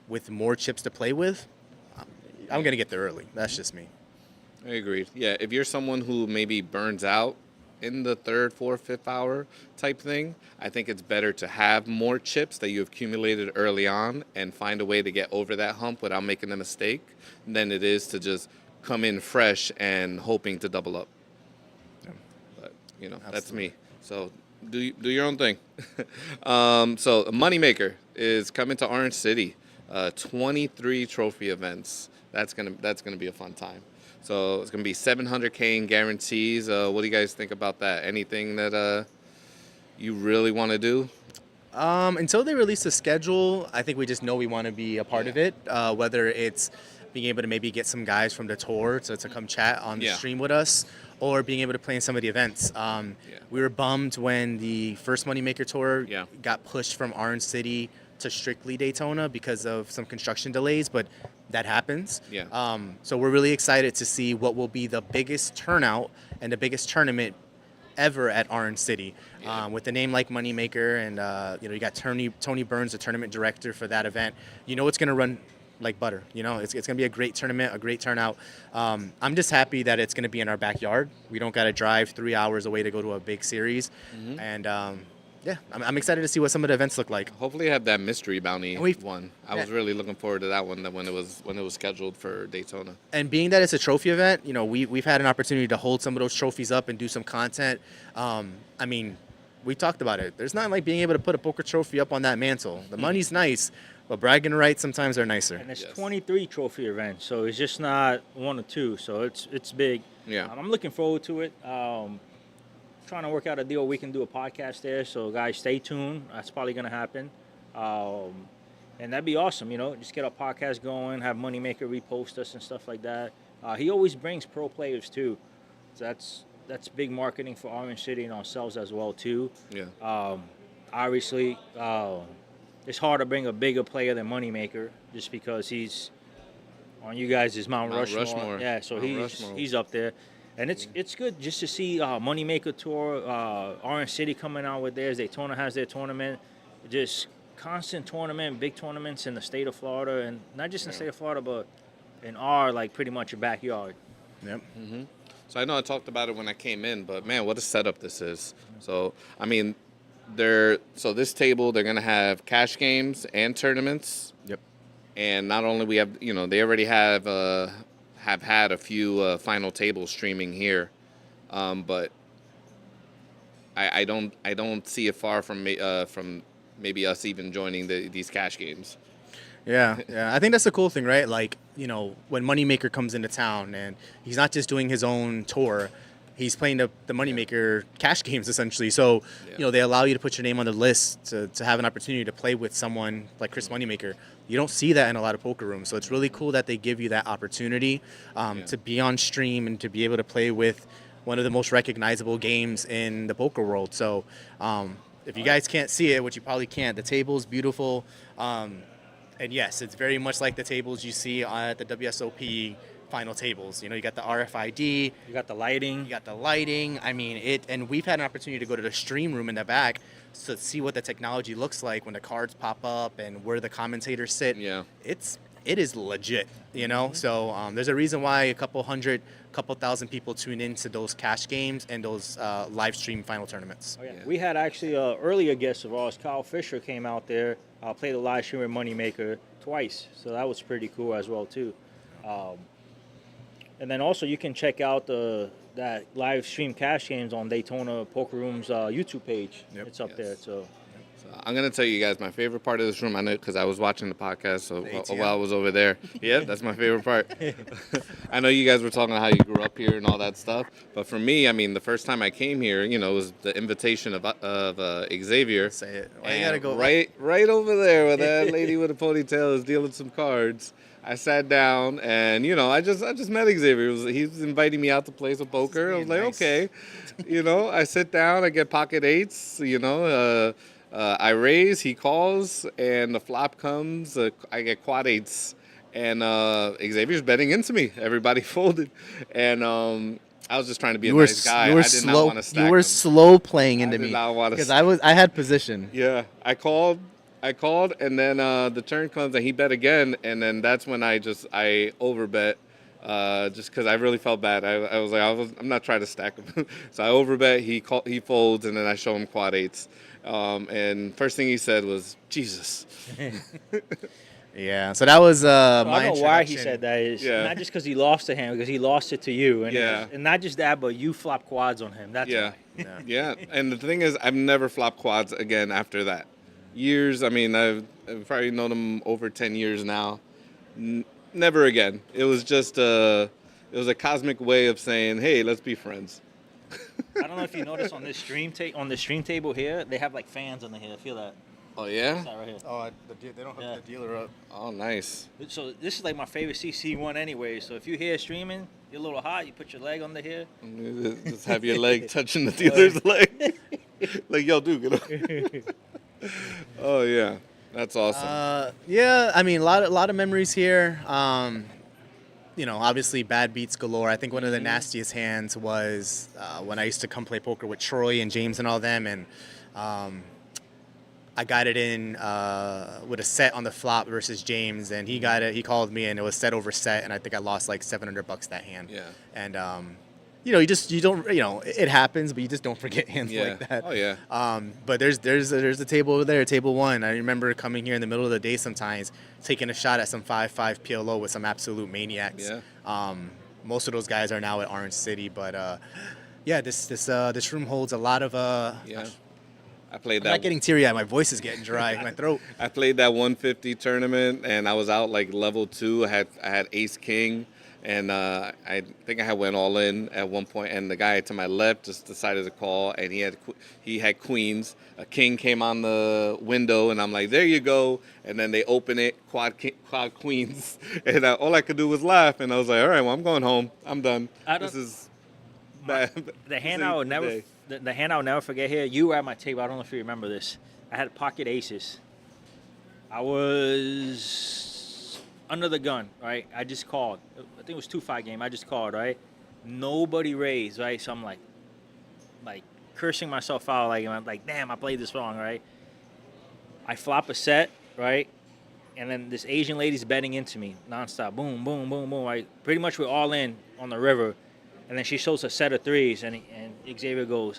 Speaker 3: with more chips to play with. I'm going to get there early. That's just me.
Speaker 6: I agreed. Yeah, if you're someone who maybe burns out in the 3rd, 4th, 5th hour type thing, I think it's better to have more chips that you've accumulated early on and find a way to get over that hump without making a mistake than it is to just come in fresh and hoping to double up. But, that's me. So do your own thing. So Moneymaker is coming to Orange City. 23 trophy events. That's gonna be a fun time. So it's going to be 700K in guarantees. What do you guys think about that? Anything that you really want to do?
Speaker 3: Until they release the schedule, I think we just know we want to be a part of it. Whether it's being able to maybe get some guys from the tour to come chat on the stream with us, or being able to play in some of the events. We were bummed when the first Moneymaker Tour got pushed from Orange City to strictly Daytona because of some construction delays, but that happens. So we're really excited to see what will be the biggest turnout and the biggest tournament ever at Orange City, with a name like Moneymaker, and you got Tony Burns, the tournament director for that event. It's going to run like butter. It's going to be a great tournament, a great turnout. I'm just happy that it's going to be in our backyard. We don't got to drive 3 hours away to go to a big series, and I'm excited to see what some of the events look like.
Speaker 6: Hopefully, have that mystery bounty one. I was really looking forward to that one when it was scheduled for Daytona.
Speaker 3: And being that it's a trophy event, we've had an opportunity to hold some of those trophies up and do some content. We talked about it. There's nothing like being able to put a poker trophy up on that mantle. The money's nice, but bragging rights sometimes are nicer.
Speaker 4: And it's 23 trophy events, so it's just not one or two. So it's big.
Speaker 6: Yeah.
Speaker 4: I'm looking forward to it. Trying to work out a deal we can do a podcast there, so guys, stay tuned. That's probably going to happen, and that'd be awesome. Just get our podcast going, have Moneymaker repost us and stuff like that. He always brings pro players too, so that's big marketing for Orange City and ourselves as well too. Obviously, it's hard to bring a bigger player than Moneymaker just because he's on you guys' Mount Rushmore. Yeah, so he's up there. And it's good just to see Moneymaker Tour, Orange City coming out with theirs. Daytona has their tournament. Just constant tournament, big tournaments in the state of Florida, and not just in the state of Florida, but in our pretty much your backyard.
Speaker 3: Yep.
Speaker 6: So I know I talked about it when I came in, but man, what a setup this is. So this table, they're gonna have cash games and tournaments.
Speaker 3: Yep.
Speaker 6: And not only we have, they already have had a few final tables streaming here, but I don't see it far from maybe us even joining these cash games.
Speaker 3: Yeah. I think that's the cool thing, right? When Moneymaker comes into town, and he's not just doing his own tour, he's playing the Moneymaker cash games essentially. So they allow you to put your name on the list to have an opportunity to play with someone like Chris Moneymaker. You don't see that in a lot of poker rooms, so it's really cool that they give you that opportunity to be on stream and to be able to play with one of the most recognizable games in the poker world. So if you guys can't see it, which you probably can't, the table's beautiful. And yes, it's very much like the tables you see at the WSOP final tables. You got the RFID.
Speaker 4: You got the lighting.
Speaker 3: And we've had an opportunity to go to the stream room in the back to see what the technology looks like when the cards pop up and where the commentators sit. It is legit, So there's a reason why a couple thousand people tune into those cash games and those live stream final tournaments.
Speaker 4: We had actually an earlier guest of ours, Kyle Fisher, came out there, played a live stream with Moneymaker twice. So that was pretty cool as well too. And then also you can check out that live stream cash games on Daytona Poker Room's YouTube page. It's up there. So
Speaker 6: I'm going to tell you guys my favorite part of this room. I know because I was watching the podcast while I was over there. Yeah, that's my favorite part. I know you guys were talking about how you grew up here and all that stuff. But for me, the first time I came here, it was the invitation of Xavier.
Speaker 3: Say it. Why you got to go
Speaker 6: right over there where that lady with a ponytail is dealing some cards. I sat down and, I just met Xavier. He was inviting me out to play some poker. I was like, okay. I sit down, I get pocket eights, I raise, he calls, and the flop comes. I get quad eights, and Xavier's betting into me. Everybody folded, and I was just trying to be a nice guy. I did not want to stack
Speaker 3: You were
Speaker 6: him.
Speaker 3: slow playing into me.
Speaker 6: I did not want to
Speaker 3: because I had position.
Speaker 6: Yeah, I called, and then the turn comes, and he bet again, and then that's when I overbet. Just because I really felt bad. I was like, I'm not trying to stack him. So I overbet, he folds, and then I show him quad eights. And first thing he said was, Jesus.
Speaker 3: Yeah, so that was
Speaker 4: I don't know why he said that. It's not just because he lost to him, because he lost it to you. And, and not just that, but you flop quads on him. That's why.
Speaker 6: Yeah. And the thing is, I've never flopped quads again after that. Years, I've probably known him over 10 years now. Never again. It was just a cosmic way of saying, hey, let's be friends.
Speaker 4: I don't know if you notice on this stream table here, they have fans under here. Feel that?
Speaker 6: Oh yeah.
Speaker 4: That right here.
Speaker 3: Oh, they don't hook the dealer up.
Speaker 6: Oh nice.
Speaker 4: So this is like my favorite CC one anyway. So if you hear streaming, you're a little hot, you put your leg under here.
Speaker 6: Just have your leg touching the dealer's leg. Like, yo, dude, get up. Oh yeah, that's awesome.
Speaker 3: Yeah, I mean, a lot of memories here. Obviously bad beats galore. I think one of the nastiest hands was when I used to come play poker with Troy and James and all them, and I got it in with a set on the flop versus James, and he got it. He called me, and it was set over set, and I think I lost like $700 that hand.
Speaker 6: Yeah.
Speaker 3: And you don't, it happens, but you just don't forget hands like that.
Speaker 6: Oh yeah.
Speaker 3: But there's a table over there, table 1. I remember coming here in the middle of the day sometimes, taking a shot at some 5-5 PLO with some absolute maniacs.
Speaker 6: Yeah.
Speaker 3: Most of those guys are now at Orange City, but yeah, this room holds a lot of
Speaker 6: Yeah. I played
Speaker 3: I'm
Speaker 6: that.
Speaker 3: not getting teary-eyed. My voice is getting dry in my throat.
Speaker 6: I played that 150 tournament, and I was out like level 2. I had Ace King, and I think I had went all in at one point, and the guy to my left just decided to call, and he had queens. A king came on the window, and I'm like, there you go. And then they open it, quad queens, and all I could do was laugh, and I was like, all right, well, I'm going home. I'm done. This is bad.
Speaker 4: The hand I would never. The hand I'll never forget here, you were at my table. I don't know if you remember this. I had pocket aces. I was under the gun, right? I just called. I think it was 2-5 game. I just called, right? Nobody raised, right? So I'm like cursing myself out. I'm like, damn, I played this wrong, right? I flop a set, right? And then this Asian lady's betting into me nonstop. Boom, boom, boom, boom, right? Pretty much we're all in on the river. And then she shows a set of threes, and Xavier goes,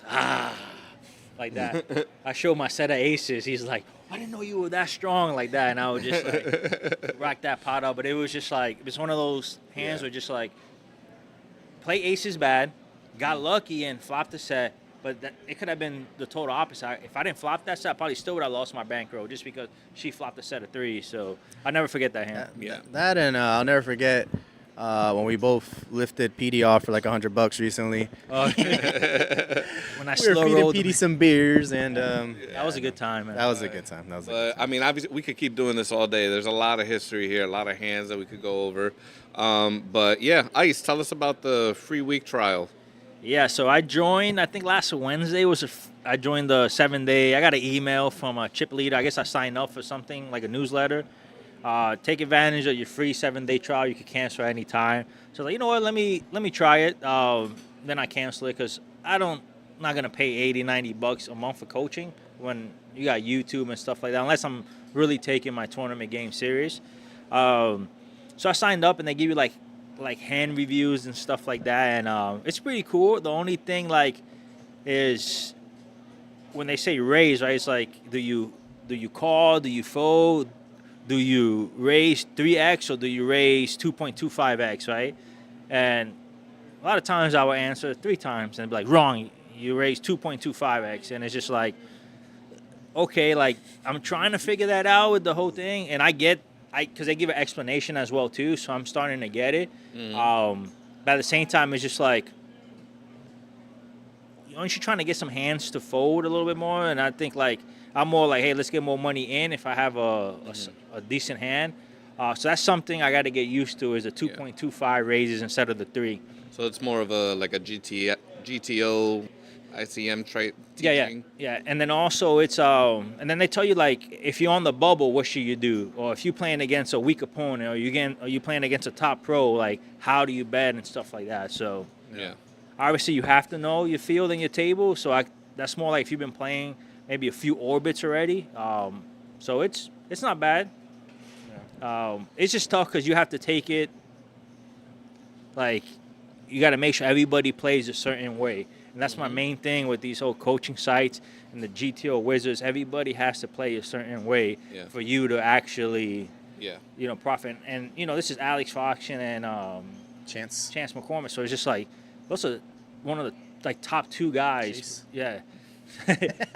Speaker 4: like that. I show my set of aces. He's like, I didn't know you were that strong like that. And I would just like rock that pot up. But it was just like, it was one of those hands where just like, play aces bad, got lucky and flopped the set. But it could have been the total opposite. If I didn't flop that set, I probably still would have lost my bankroll just because she flopped a set of threes. So I'll never forget that hand.
Speaker 6: Yeah.
Speaker 3: That and I'll never forget when we both lifted PD off for like $100 recently.
Speaker 4: When I
Speaker 3: We were
Speaker 4: slow
Speaker 3: feeding
Speaker 4: rolled.
Speaker 3: PD some beers, and
Speaker 4: That was a good time, man.
Speaker 3: that was a good time. That was a good
Speaker 6: But I mean, obviously, we could keep doing this all day. There's a lot of history here, a lot of hands that we could go over. But yeah, Ice, tell us about the free week trial.
Speaker 4: Yeah, so I joined, I think last Wednesday I joined the 7-day. I got an email from a chip leader. I guess I signed up for something like a newsletter. Take advantage of your free 7-day trial. You can cancel at any time. So like, you know what? Let me try it. Then I cancel it because I'm not gonna pay $80-$90 a month for coaching when you got YouTube and stuff like that. Unless I'm really taking my tournament game serious. So I signed up, and they give you like hand reviews and stuff like that, and it's pretty cool. The only thing is when they say raise, right? It's like, do you call? Do you fold? Do you raise 3x or do you raise 2.25x, right? And a lot of times I would answer 3 times and be like, wrong, you raise 2.25x. And it's just like, okay, like I'm trying to figure that out with the whole thing. And because they give an explanation as well too, so I'm starting to get it. But at the same time, it's just like, aren't you trying to get some hands to fold a little bit more? And I think like, I'm more like, hey, let's get more money in if I have a decent hand. So that's something I got to get used to, is the 2.25 raises instead of the 3.
Speaker 6: So it's more of a GTO, ICM trait teaching.
Speaker 4: Yeah. And then also it's and then they tell you like, if you're on the bubble, what should you do? Or if you're playing against a weak opponent, or you playing against a top pro, like how do you bet and stuff like that. So
Speaker 6: Yeah.
Speaker 4: obviously you have to know your field and your table. So that's more like if you've been playing maybe a few orbits already. So it's not bad. It's just tough because you have to take it, like, you got to make sure everybody plays a certain way. And that's my main thing with these whole coaching sites and the GTO Wizards. Everybody has to play a certain way for you to actually, profit. And, this is Alex Foxen and
Speaker 3: Chance
Speaker 4: McCormick. So it's just like, those are one of the top 2 guys.
Speaker 3: Jeez.
Speaker 4: Yeah.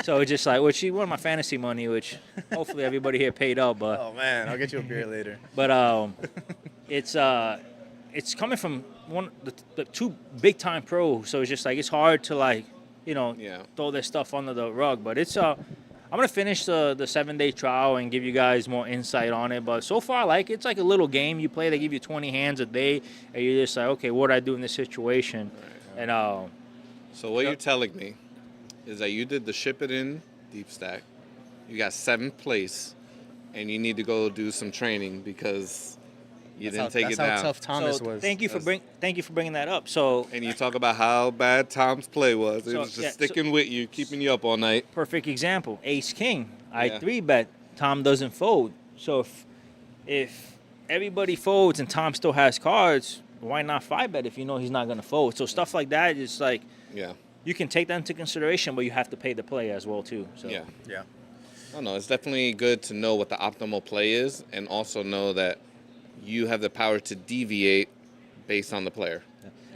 Speaker 4: So it's just like, she won my fantasy money, which hopefully everybody here paid up. But
Speaker 3: Oh man, I'll get you a beer later.
Speaker 4: But it's coming from the 2 big time pros, so it's just like it's hard to throw their stuff under the rug. But it's I'm gonna finish the 7-day trial and give you guys more insight on it. But so far, like it's like a little game you play. They give you 20 hands a day, and you're just like, okay, what do I do in this situation? And
Speaker 6: So what you're telling me is that you did the ship it in deep stack. You got 7th place, and you need to go do some training because you didn't take it down.
Speaker 3: That's how tough Thomas
Speaker 4: so
Speaker 3: was.
Speaker 4: thank you for bringing that up. So
Speaker 6: And you talk about how bad Tom's play was. It
Speaker 4: So,
Speaker 6: was just
Speaker 4: yeah, so-
Speaker 6: sticking with you, keeping you up all night.
Speaker 4: perfect example, Ace King. I
Speaker 6: Yeah.
Speaker 4: 3-bet. Tom doesn't fold. So if everybody folds and Tom still has cards, why not 5-bet if you know he's not gonna fold? So stuff like that is like
Speaker 6: Yeah,
Speaker 4: you can take that into consideration, but you have to pay the play as well too. So
Speaker 6: yeah.
Speaker 3: Yeah.
Speaker 6: I don't know. It's definitely good to know what the optimal play is and also know that you have the power to deviate based on the player.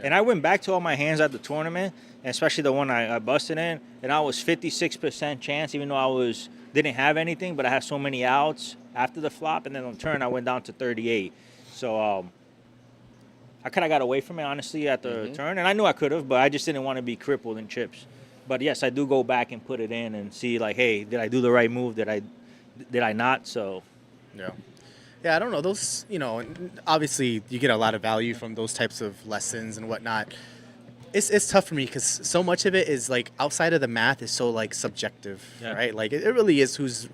Speaker 4: And I went back to all my hands at the tournament, and especially the one I busted in, and I was 56% chance, even though didn't have anything, but I had so many outs after the flop, and then on turn I went down to 38. So I kind of got away from it, honestly, at the turn, and I knew I could have, but I just didn't want to be crippled in chips. But yes, I do go back and put it in and see, like, hey, did I do the right move? Did I not? So
Speaker 3: Yeah. Yeah, I don't know. Those, obviously you get a lot of value from those types of lessons and whatnot. It's tough for me because so much of it is like outside of the math is so like subjective,
Speaker 4: Yeah.
Speaker 3: right? Like it really is who's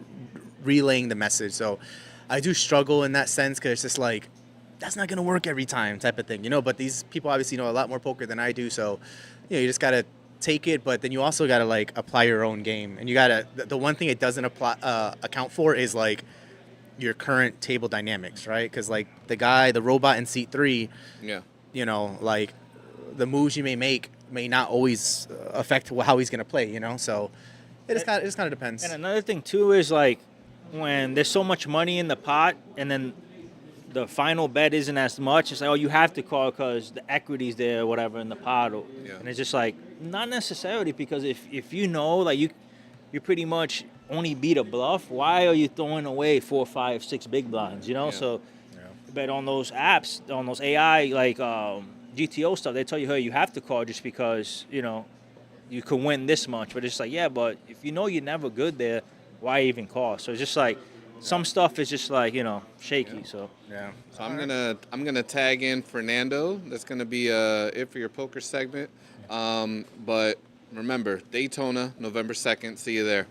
Speaker 3: relaying the message. So I do struggle in that sense because it's just like, that's not going to work every time type of thing, But these people obviously know a lot more poker than I do. So, you just got to take it, but then you also got to like apply your own game. And you got to, the one thing it doesn't account for is like, your current table dynamics, right? Because like the robot in seat 3,
Speaker 6: Yeah.
Speaker 3: like the moves you may make may not always affect how he's gonna play, So it just kind of depends.
Speaker 4: And another thing too is like when there's so much money in the pot, and then the final bet isn't as much. It's like, oh, you have to call because the equity's there or whatever in the pot,
Speaker 6: Yeah.
Speaker 4: and it's just like not necessarily, because if you know like you pretty much only beat a bluff, why are you throwing away 4, 5, 6 big blinds?
Speaker 6: Yeah.
Speaker 4: So, but on those apps, on those AI like GTO stuff, they tell you, hey, you have to call just because you could win this much. But it's like, yeah, but if you know you're never good there, why even call? So it's just like some stuff is just like shaky. So
Speaker 3: Yeah.
Speaker 6: So I'm gonna tag in Fernando. That's gonna be it for your poker segment. But remember, Daytona, November 2nd. See you there.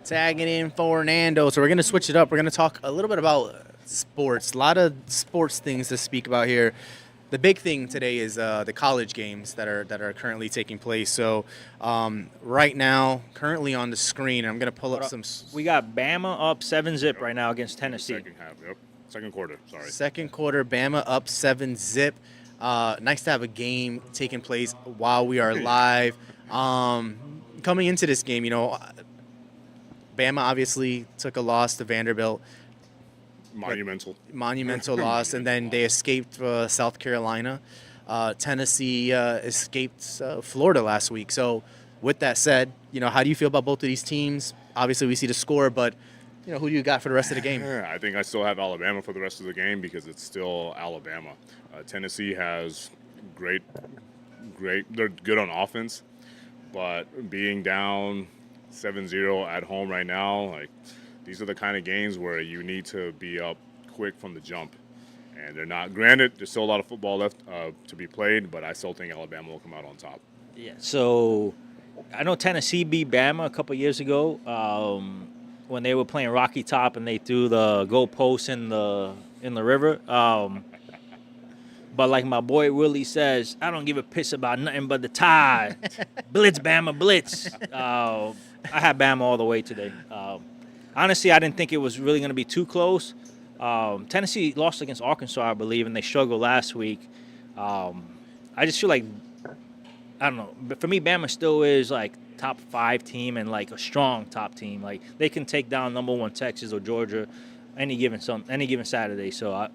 Speaker 3: Tagging in Fernando. So we're gonna switch it up. We're gonna talk a little bit about sports. A lot of sports things to speak about here. The big thing today is the college games that are currently taking place. So right now, currently on the screen, I'm gonna pull up some.
Speaker 4: we got Bama up 7-0 right now against Tennessee.
Speaker 7: Second half, yep. Second quarter, sorry.
Speaker 3: Second quarter, Bama up 7-0. Nice to have a game taking place while we are live. Coming into this game, Bama obviously took a loss to Vanderbilt, monumental loss, and then they escaped South Carolina. Tennessee escaped Florida last week. So with that said, how do you feel about both of these teams? Obviously, we see the score, but who do you got for the rest of the game?
Speaker 7: I think I still have Alabama for the rest of the game because it's still Alabama. Tennessee has great. They're good on offense, but being down 7-0 at home right now, like these are the kind of games where you need to be up quick from the jump. And they're not. Granted, there's still a lot of football left to be played, but I still think Alabama will come out on top.
Speaker 4: Yeah. So I know Tennessee beat Bama a couple years ago when they were playing Rocky Top and they threw the goalpost in the river. But like my boy Willie says, I don't give a piss about nothing but the Tide. Blitz, Bama, blitz. I had Bama all the way today. Honestly, I didn't think it was really going to be too close. Tennessee lost against Arkansas, I believe, and they struggled last week. I just feel like, I don't know, but for me, Bama still is like top 5 team and like a strong top team. Like they can take down number 1 Texas or Georgia any given Saturday. So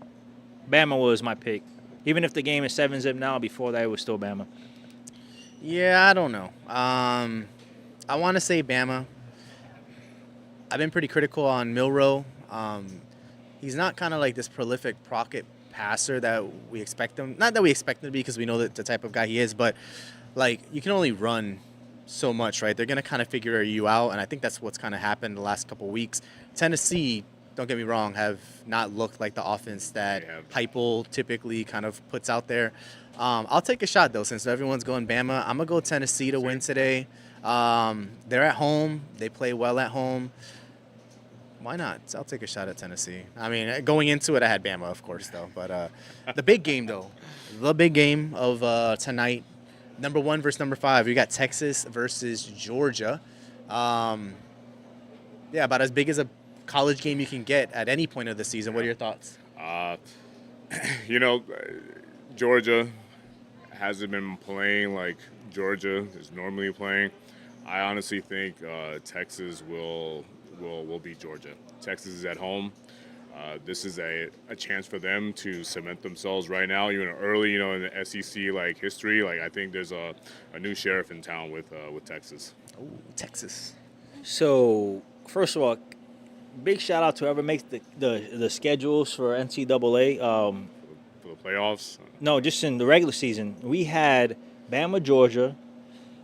Speaker 4: Bama was my pick. Even if the game is 7-0 now, before that it was still Bama.
Speaker 3: Yeah, I don't know. I want to say Bama. I've been pretty critical on Milroe. He's not kind of like this prolific pocket passer that we expect him. Not that we expect him to be, because we know that the type of guy he is, but like you can only run so much, right? They're going to kind of figure you out, and I think that's what's kind of happened the last couple weeks. Tennessee, don't get me wrong, have not looked like the offense that Heupel typically kind of puts out there. I'll take a shot, though, since everyone's going Bama. I'm going to go Tennessee to win today. They're at home. They play well at home. Why not? I'll take a shot at Tennessee. I mean, going into it, I had Bama, of course, though. But the big game, though, the big game of tonight, number 1 versus number 5. We got Texas versus Georgia. Yeah, about as big as a college game you can get at any point of the season. What are your thoughts?
Speaker 7: Georgia hasn't been playing like Georgia is normally playing. I honestly think Texas will beat Georgia. Texas is at home. This is a chance for them to cement themselves right now, even early, in the SEC history. I think there's a new sheriff in town with Texas.
Speaker 3: Oh, Texas.
Speaker 4: So, first of all, big shout out to whoever makes the schedules for NCAA.
Speaker 7: For the playoffs?
Speaker 4: No, just in the regular season. We had Bama, Georgia.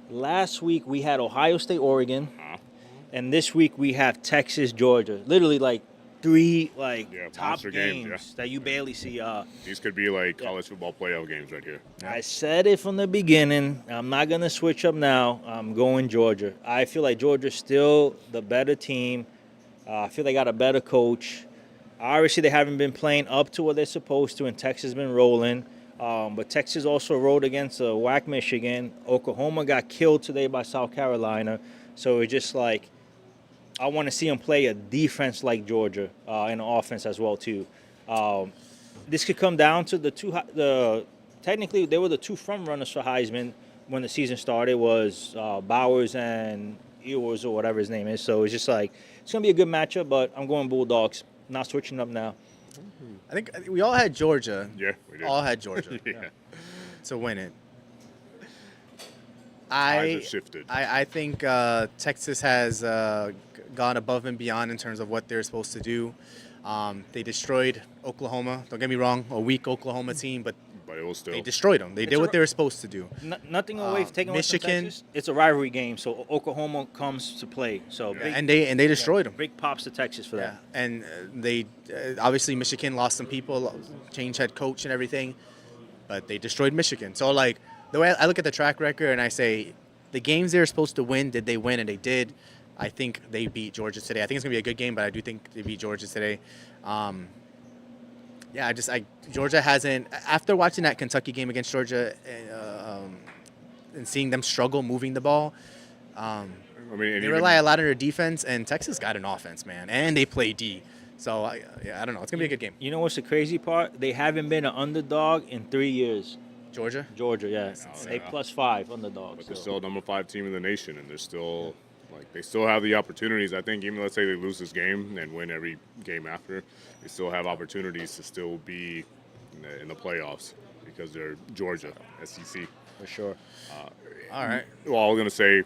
Speaker 4: Last week we had Ohio State, Oregon. And this week we have Texas, Georgia. Literally 3 top games that you barely see.
Speaker 7: These could be college football playoff games right here.
Speaker 4: I said it from the beginning. I'm not going to switch up now. I'm going Georgia. I feel like Georgia's still the better team. I feel they got a better coach. Obviously, they haven't been playing up to what they're supposed to, and Texas has been rolling. But Texas also rolled against whack Michigan. Oklahoma got killed today by South Carolina. So it's just I want to see them play a defense like Georgia and an offense as well too. This could come down to technically they were the 2 front runners for Heisman when the season started was Bowers and Ewers or whatever his name is. So it's just it's gonna be a good matchup. But I'm going Bulldogs. Not switching up now.
Speaker 3: I think we all had Georgia.
Speaker 7: Yeah, we did.
Speaker 3: All had Georgia.
Speaker 7: Yeah.
Speaker 3: To win it.
Speaker 7: Eyes have shifted.
Speaker 3: I think Texas has gone above and beyond in terms of what they're supposed to do. They destroyed Oklahoma. Don't get me wrong, a weak Oklahoma team, but
Speaker 7: it was still.
Speaker 3: They destroyed them. They did what they were supposed to do.
Speaker 4: Nothing away taking away from
Speaker 3: Michigan.
Speaker 4: Texas. It's a rivalry game, so Oklahoma comes to play. So
Speaker 3: And they destroyed them.
Speaker 4: Big props to Texas for that.
Speaker 3: And they obviously Michigan lost some people, changed head coach and everything, but they destroyed Michigan. So the way I look at the track record and I say the games they were supposed to win, did they win? And they did. I think they beat Georgia today. I think it's gonna be a good game, but I do think they beat Georgia today. Georgia hasn't. After watching that Kentucky game against Georgia and seeing them struggle moving the ball, they rely a lot on their defense, and Texas got an offense, man, and they play D. So I don't know. It's gonna be a good game.
Speaker 4: You know what's the crazy part? They haven't been an underdog in 3 years.
Speaker 3: Georgia,
Speaker 4: yeah. They +5 underdogs.
Speaker 7: But they're still a number 5 team in the nation, and they're still. They still have the opportunities. I think even let's say they lose this game and win every game after, they still have opportunities to still be in the playoffs because they're Georgia, SEC.
Speaker 4: For sure.
Speaker 3: All right.
Speaker 7: Well, I was going to say,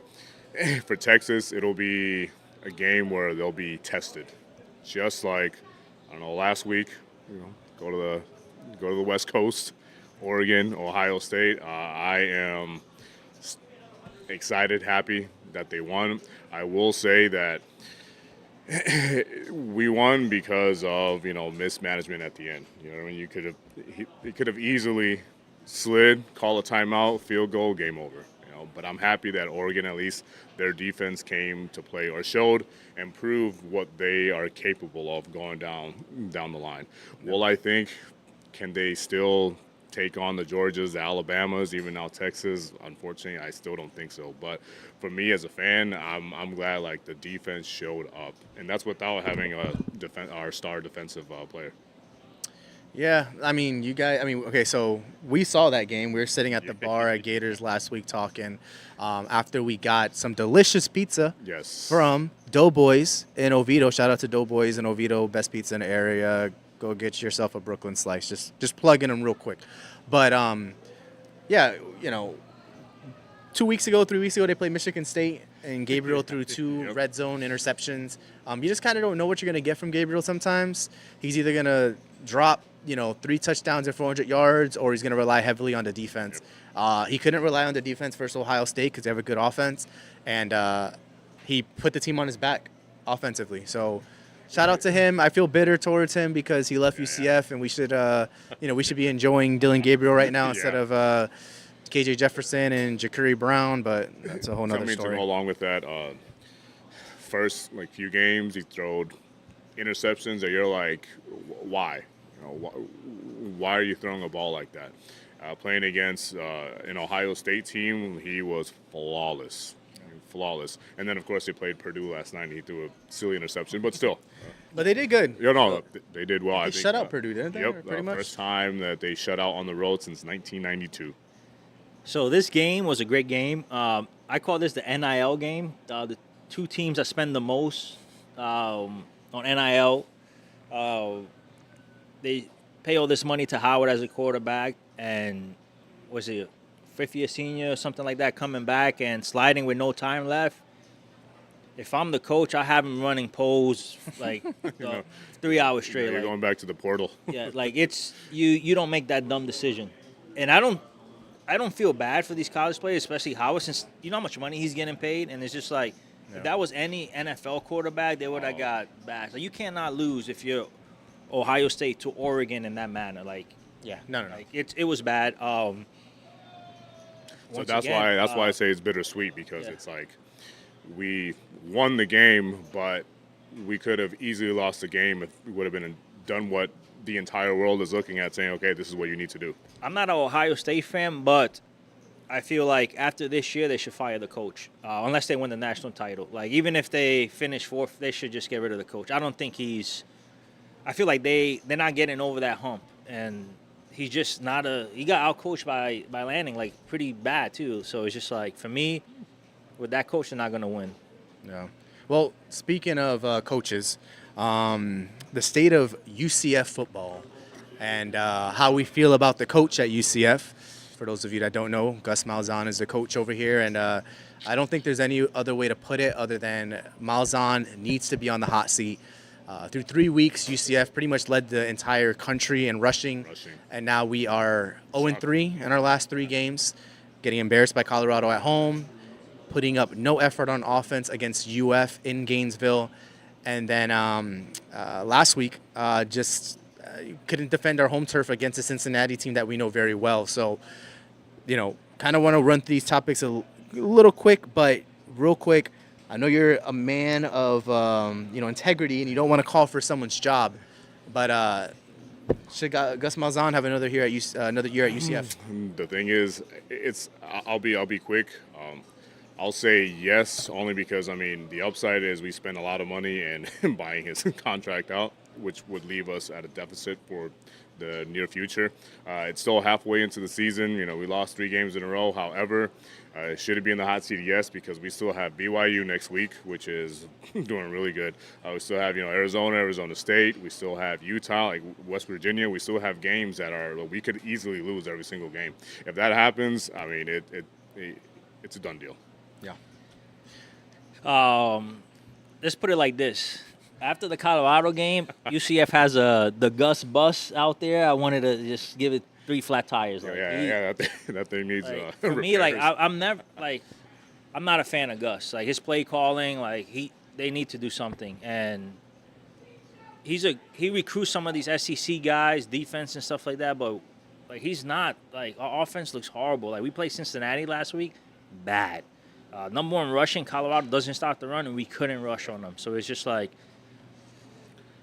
Speaker 7: for Texas, it'll be a game where they'll be tested. Just like, last week, go to the West Coast, Oregon, Ohio State. I am excited, happy that they won. I will say that we won because of mismanagement at the end. It could have easily slid, call a timeout, field goal, game over. But I'm happy that Oregon, at least their defense came to play or showed and proved what they are capable of going down the line. Well, I think can they still take on the Georgias, the Alabamas, even now Texas? Unfortunately, I still don't think so. But for me as a fan, I'm glad the defense showed up, and that's without having our star defensive player.
Speaker 3: Yeah, you guys. Okay, so we saw that game. We were sitting at the bar at Gators last week talking. After we got some delicious pizza.
Speaker 7: Yes.
Speaker 3: From Doughboys in Oviedo. Shout out to Doughboys in Oviedo, best pizza in the area. Go get yourself a Brooklyn slice. Just plug in them real quick. But 3 weeks ago, they played Michigan State, and Gabriel threw 2 red zone interceptions. You just kind of don't know what you're going to get from Gabriel sometimes. He's either going to drop 3 touchdowns and 400 yards, or he's going to rely heavily on the defense. He couldn't rely on the defense versus Ohio State because they have a good offense, and he put the team on his back offensively. So shout out to him. I feel bitter towards him because he left UCF, and we should be enjoying Dylan Gabriel right now instead of KJ Jefferson and Ja'Carri Brown, but that's a whole nother
Speaker 7: Something
Speaker 3: story.
Speaker 7: to go along with that, first few games he throwed interceptions that you're like, why? Why are you throwing a ball like that? Playing against an Ohio State team, he was flawless. And then, of course, they played Purdue last night, and he threw a silly interception, but still.
Speaker 3: But they did good.
Speaker 7: They did well.
Speaker 3: They
Speaker 7: I think,
Speaker 3: shut out Purdue, didn't they?
Speaker 7: Yep,
Speaker 3: Pretty much.
Speaker 7: first time that they shut out on the road since 1992.
Speaker 4: So this game was a great game. I call this the NIL game. The 2 teams that spend the most on NIL, they pay all this money to Howard as a quarterback, and was it fifth-year senior or something like that coming back and sliding with no time left. If I'm the coach, I have him running poles 3 hours straight.
Speaker 7: You're going back to the portal.
Speaker 4: Yeah, it's you don't make that dumb decision, and I don't feel bad for these college players, especially Howard, since you know how much money he's getting paid, and it's just if that was any NFL quarterback, they would have got bashed. You cannot lose if you're Ohio State to Oregon in that manner.
Speaker 3: No.
Speaker 4: It was bad.
Speaker 7: So that's why I say it's bittersweet, because it's we won the game, but we could have easily lost the game if we would have done what the entire world is looking at, saying, okay, this is what you need to do.
Speaker 4: I'm not an Ohio State fan, but I feel like after this year they should fire the coach, unless they win the national title. Even if they finish 4th, they should just get rid of the coach. I don't think I feel like they're not getting over that hump, and he's just not he got outcoached by Lanning pretty bad too. So it's just for me, with that coach, they're not going to win.
Speaker 3: Yeah. Well, speaking of coaches, the state of UCF football and how we feel about the coach at UCF. For those of you that don't know, Gus Malzahn is the coach over here, and I don't think there's any other way to put it other than Malzahn needs to be on the hot seat. Through 3 weeks, UCF pretty much led the entire country in rushing. And now we are 0-3 in our last 3 games, getting embarrassed by Colorado at home, putting up no effort on offense against UF in Gainesville, and then last week couldn't defend our home turf against a Cincinnati team that we know very well. So, kind of want to run through these topics a little quick, but real quick. I know you're a man of integrity, and you don't want to call for someone's job, but should Gus Malzahn have another year at UCF?
Speaker 7: The thing is, I'll be quick. I'll say yes, only because the upside is we spend a lot of money in buying his contract out, which would leave us at a deficit for the near future. It's still halfway into the season. We lost 3 games in a row. However, should it be in the hot seat? Yes, because we still have BYU next week, which is doing really good. We still have Arizona State. We still have Utah, West Virginia. We still have games that we could easily lose every single game. If that happens, it's a done deal.
Speaker 4: Yeah. Let's put it like this. After the Colorado game, UCF has the Gus bus out there. I wanted to just give it 3 flat tires.
Speaker 7: That thing needs
Speaker 4: for me, I'm never I'm not a fan of Gus. His play calling, they need to do something. And he recruits some of these SEC guys, defense and stuff like that, but he's not our offense looks horrible. We played Cincinnati last week, bad. Number 1 rushing, Colorado doesn't stop the run, and we couldn't rush on them. So it's just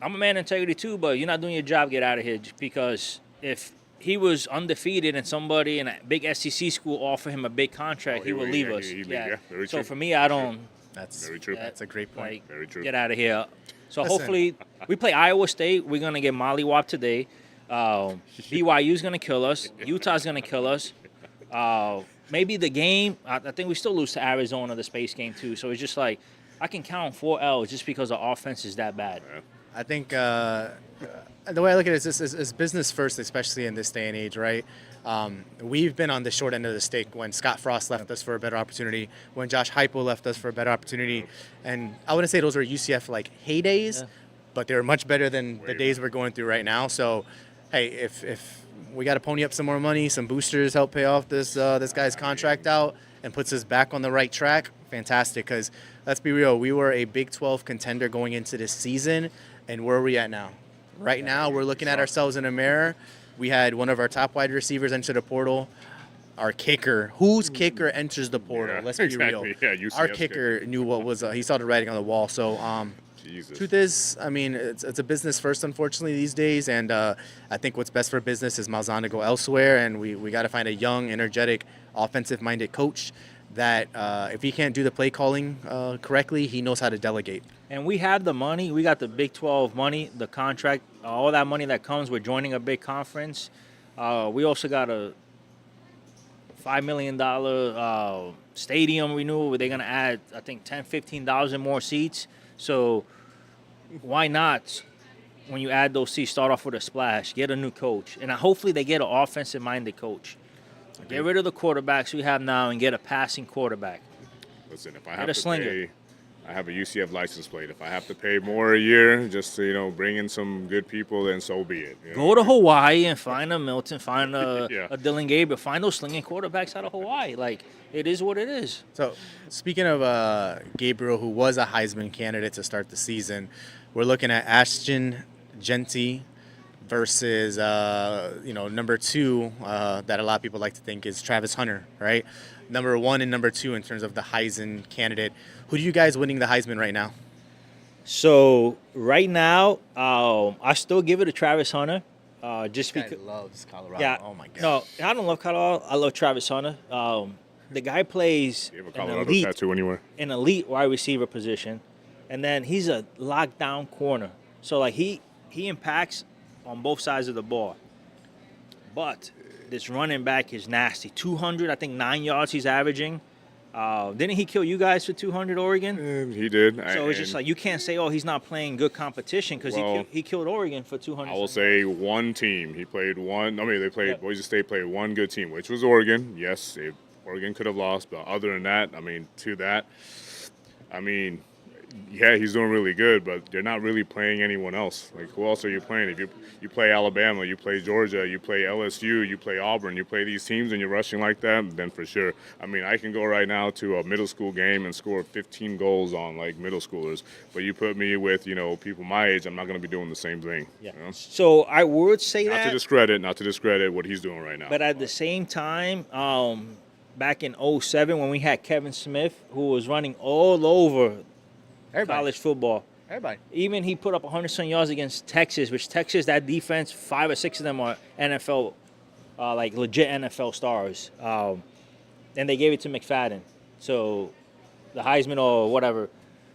Speaker 4: I'm a man of integrity too, but you're not doing your job, get out of here. Because if he was undefeated and somebody in a big SEC school offered him a big contract, he would leave us.
Speaker 7: Very
Speaker 4: so
Speaker 7: true.
Speaker 4: for me, I don't.
Speaker 3: That's
Speaker 7: very true.
Speaker 3: That's a great point.
Speaker 7: Very true.
Speaker 4: Get out of here. So
Speaker 3: Listen.
Speaker 4: hopefully we play Iowa State. We're gonna get mollywopped today. BYU's gonna kill us. Utah's gonna kill us. Maybe the game. I think we still lose to Arizona, the space game too. So it's just I can count 4 L's just because the offense is that bad.
Speaker 7: Yeah.
Speaker 3: I think the way I look at it is business first, especially in this day and age, right? We've been on the short end of the stick when Scott Frost left us for a better opportunity, when Josh Heupel left us for a better opportunity. And I wouldn't say those were UCF heydays, but they were much better than the days we're going through right now. So hey, if we got to pony up some more money, some boosters help pay off this guy's contract out and puts us back on the right track, fantastic. Because let's be real, we were a Big 12 contender going into this season, and where are we at now? Right now, we're looking at ourselves in a mirror. We had one of our top wide receivers enter the portal. Our kicker, whose kicker enters the portal?
Speaker 7: Yeah,
Speaker 3: Let's be
Speaker 7: exactly.
Speaker 3: real.
Speaker 7: Yeah, UCF's
Speaker 3: Our kicker knew what was. He saw the writing on the wall. So,
Speaker 7: Jesus.
Speaker 3: truth is, I mean, it's a business first, unfortunately, these days. And I think what's best for business is Malzahn to go elsewhere. And we got to find a young, energetic, offensive-minded coach that if he can't do the play calling correctly, he knows how to delegate.
Speaker 4: And we have the money. We got the Big 12 money, the contract, all that money that comes with joining a big conference. We also got a $5 million stadium renewal where they're going to add, I think, 10,000, 15,000 more seats. So why not, when you add those seats, start off with a splash, get a new coach. And hopefully they get an offensive-minded coach. Get rid of the quarterbacks we have now and get a passing quarterback.
Speaker 7: Listen, if I
Speaker 4: Get
Speaker 7: have
Speaker 4: a
Speaker 7: to
Speaker 4: slinger.
Speaker 7: pay, I have a UCF license plate. If I have to pay more a year just to, bring in some good people, then so be it.
Speaker 4: Go to Hawaii and find a Milton, find a,
Speaker 7: Yeah.
Speaker 4: a Dylan Gabriel, find those slinging quarterbacks out of Hawaii. Like, it is what it is.
Speaker 3: So, speaking of Gabriel, who was a Heisman candidate to start the season, we're looking at Ashton Genty versus, number 2 that a lot of people like to think is Travis Hunter, right? Number 1 and number 2 in terms of the Heisman candidate. Who do you guys winning the Heisman right now?
Speaker 4: So, right now, I still give it to Travis Hunter. Just because.
Speaker 3: loves Colorado.
Speaker 4: Yeah.
Speaker 3: Oh, my God.
Speaker 4: No, I don't love Colorado. I love Travis Hunter. The guy plays
Speaker 7: Do you have a
Speaker 4: an
Speaker 7: Colorado
Speaker 4: elite,
Speaker 7: tattoo anywhere?
Speaker 4: an elite wide receiver position, and then he's a lockdown corner. So like he impacts on both sides of the ball. But this running back is nasty. 200, I think 9 yards he's averaging. Didn't he kill you guys for 200, Oregon?
Speaker 7: He did.
Speaker 4: So it's just like you can't say, oh, he's not playing good competition because
Speaker 7: Well,
Speaker 4: he killed Oregon for 200.
Speaker 7: I will say one team. He played one. I mean, they played. Boise State played one good team, which was Oregon. Yes, Oregon could have lost, but other than that, yeah, he's doing really good, but they're not really playing anyone else. Like, who else are you playing? If you play Alabama, you play Georgia, you play LSU, you play Auburn, you play these teams and you're rushing like that, then for sure. I mean, I can go right now to a middle school game and score 15 goals on, like, middle schoolers, but you put me with, people my age, I'm not going to be doing the same thing.
Speaker 4: Yeah.
Speaker 7: You know?
Speaker 4: So I would say
Speaker 7: Not
Speaker 4: that.
Speaker 7: to discredit what he's doing right now.
Speaker 4: But at the same time, back in 2007 when we had Kevin Smith, who was running all over college football.
Speaker 3: Everybody.
Speaker 4: Even he put up 100-some yards against Texas, which Texas, that defense, 5 or 6 of them are NFL, like legit NFL stars. And they gave it to McFadden. So the Heisman or whatever.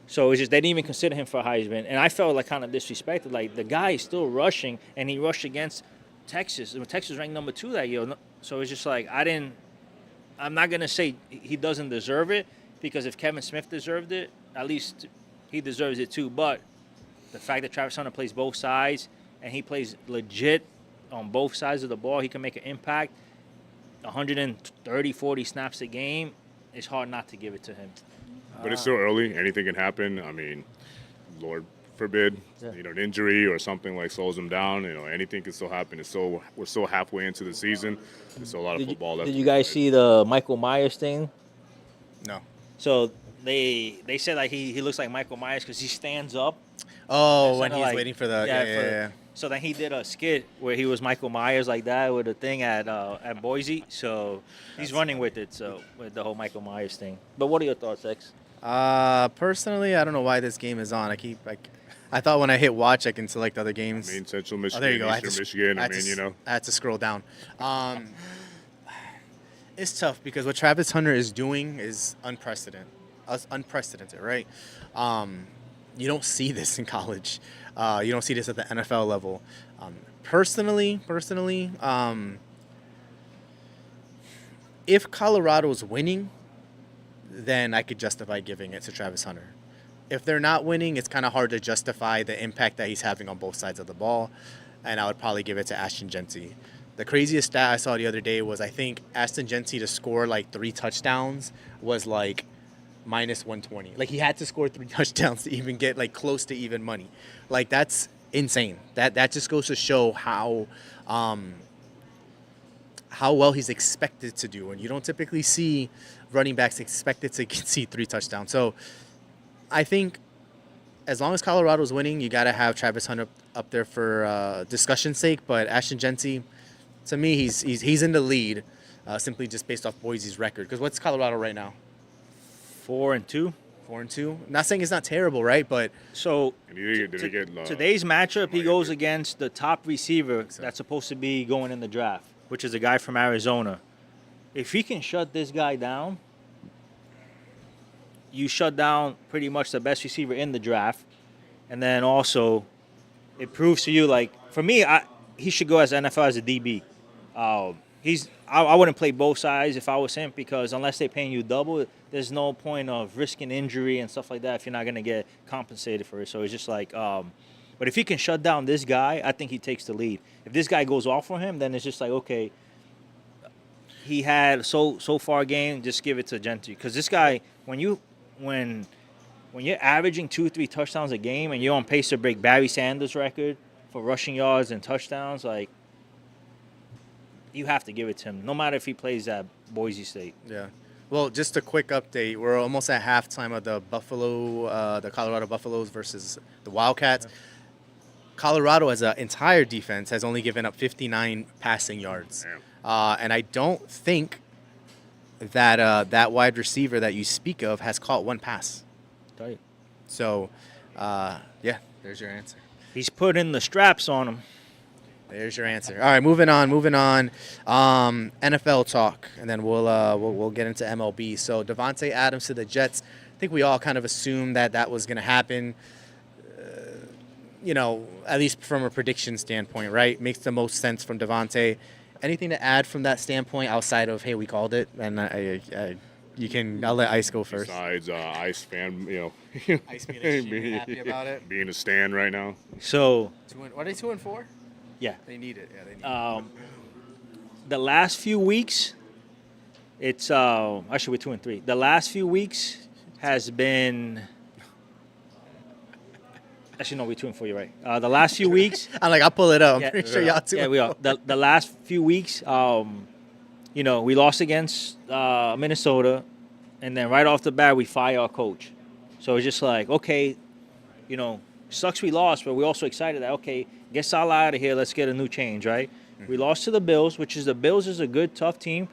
Speaker 4: So it's just they didn't even consider him for a Heisman. And I felt like kind of disrespected. Like the guy is still rushing, and he rushed against Texas. And Texas ranked number 2 that year. So it's just like I'm not going to say he doesn't deserve it, because if Kevin Smith deserved it, at least he deserves it too. But the fact that Travis Hunter plays both sides and he plays legit on both sides of the ball, he can make an impact. 130, 40 snaps a game, it's hard not to give it to him.
Speaker 7: But it's still early. Anything can happen. I mean, Lord forbid, an injury or something like slows him down. Anything can still happen. We're still halfway into the season. There's still a lot of football left.
Speaker 4: Did you guys see the Michael Myers thing?
Speaker 3: No.
Speaker 4: So they said like he looks like Michael Myers because he stands up.
Speaker 3: Oh, when
Speaker 4: Kinda
Speaker 3: he's
Speaker 4: like-
Speaker 3: waiting for the yeah.
Speaker 4: So then he did a skit where he was Michael Myers like that with a thing at Boise. So he's running with it. So with the whole Michael Myers thing. But what are your thoughts, X?
Speaker 3: Personally, I don't know why this game is on. I thought when I hit watch, I can select other games.
Speaker 7: I mean, Central Michigan,
Speaker 3: there you go.
Speaker 7: Eastern Michigan.
Speaker 3: I had to scroll down. It's tough because what Travis Hunter is doing is unprecedented, right? You don't see this in college. You don't see this at the NFL level. Personally, if Colorado's winning, then I could justify giving it to Travis Hunter. If they're not winning, it's kind of hard to justify the impact that he's having on both sides of the ball, and I would probably give it to Ashton Genty. The craziest stat I saw the other day was I think Ashton Genty to score like 3 touchdowns was like minus 120. Like he had to score 3 touchdowns to even get like close to even money. Like that's insane. That just goes to show how how well he's expected to do. And you don't typically see running backs expected to see 3 touchdowns. So I think as long as Colorado's winning, you got to have Travis Hunt up there for discussion's sake. But Ashton Genty, to me, he's in the lead simply just based off Boise's record. Because what's Colorado right now?
Speaker 4: 4-2.
Speaker 3: 4-2. Not saying it's not terrible, right? But
Speaker 4: So
Speaker 7: Did he get
Speaker 4: today's matchup, he goes against the top receiver that's supposed to be going in the draft, which is a guy from Arizona. If he can shut this guy down, you shut down pretty much the best receiver in the draft. And then also, it proves to you, like, for me, he should go as NFL as a DB. I wouldn't play both sides if I was him, because unless they're paying you double, there's no point of risking injury and stuff like that if you're not going to get compensated for it. So it's just like, but if he can shut down this guy, I think he takes the lead. If this guy goes off for him, then it's just like, okay, he had so far game, just give it to Genty. Because this guy, when you're averaging 2-3 touchdowns a game and you're on pace to break Barry Sanders' record for rushing yards and touchdowns, like, you have to give it to him, no matter if he plays at Boise State.
Speaker 3: yeah. Well, just a quick update. We're almost at halftime of the Colorado Buffaloes versus the Wildcats. Colorado, as an entire defense, has only given up 59 passing yards. And I don't think that that wide receiver that you speak of has caught one pass.
Speaker 4: Tell you.
Speaker 3: So, yeah, there's your answer.
Speaker 4: He's putting the straps on him.
Speaker 3: There's your answer. All right, moving on. NFL talk, and then we'll get into MLB. So Davante Adams to the Jets. I think we all kind of assumed that was going to happen. At least from a prediction standpoint, right? Makes the most sense from Davante. Anything to add from that standpoint outside of, hey, we called it, and I'll let Ice go first.
Speaker 7: Besides Ice fan,
Speaker 3: Ice being extremely happy about it.
Speaker 7: being a stand right now.
Speaker 4: So,
Speaker 3: What are they 2-4?
Speaker 4: yeah.
Speaker 3: They need it. Yeah, they need it.
Speaker 4: The last few weeks, it's actually we're 2-3. The last few weeks has been. Actually, no, we're 2-4. You're right. The last few weeks.
Speaker 3: I'm like, I'll pull it up. I'm
Speaker 4: Yeah,
Speaker 3: pretty sure y'all 2-4.
Speaker 4: Yeah, we are. The last few weeks, we lost against Minnesota, and then right off the bat, we fire our coach. So it's just like, okay, sucks we lost, but we're also excited that, okay, get Salah out of here, let's get a new change, right? Mm-hmm. We lost to the Bills, the Bills is a good, tough team.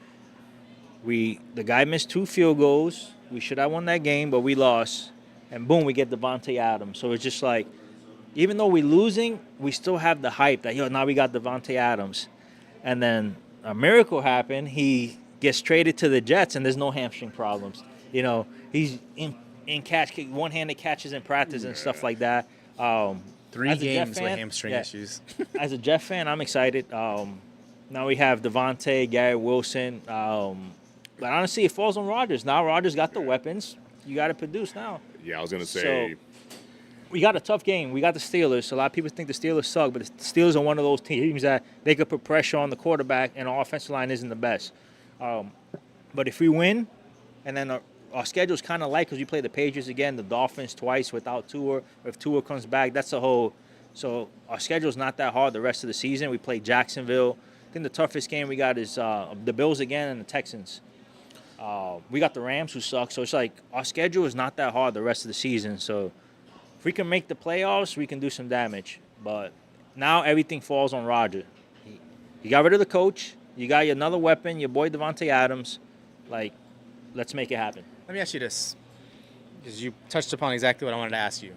Speaker 4: The guy missed 2 field goals. We should have won that game, but we lost. And boom, we get Davante Adams. So it's just like, even though we're losing, we still have the hype that, now we got Davante Adams. And then a miracle happened. He gets traded to the Jets, and there's no hamstring problems. He's in one-handed catches in practice and stuff like that.
Speaker 3: 3 games with hamstring issues.
Speaker 4: As a Jet fan, I'm excited. Now we have Davante, Garrett Wilson. But honestly, it falls on Rodgers. Now Rodgers got the weapons. You got to produce now.
Speaker 7: Yeah, I was gonna say.
Speaker 4: So, we got a tough game. We got the Steelers. A lot of people think the Steelers suck, but the Steelers are one of those teams that they could put pressure on the quarterback, and our offensive line isn't the best. But if we win, and then our schedule's kind of light because we play the Patriots again, the Dolphins twice without Tua. If Tua comes back, that's a whole. So our schedule's not that hard the rest of the season. We play Jacksonville. I think the toughest game we got is the Bills again and the Texans. We got the Rams, who suck. So it's like our schedule is not that hard the rest of the season. So if we can make the playoffs, we can do some damage. But now everything falls on Rodgers. You got rid of the coach. You got another weapon, your boy Davante Adams. Like, let's make it happen.
Speaker 3: Let me ask you this, because you touched upon exactly what I wanted to ask you.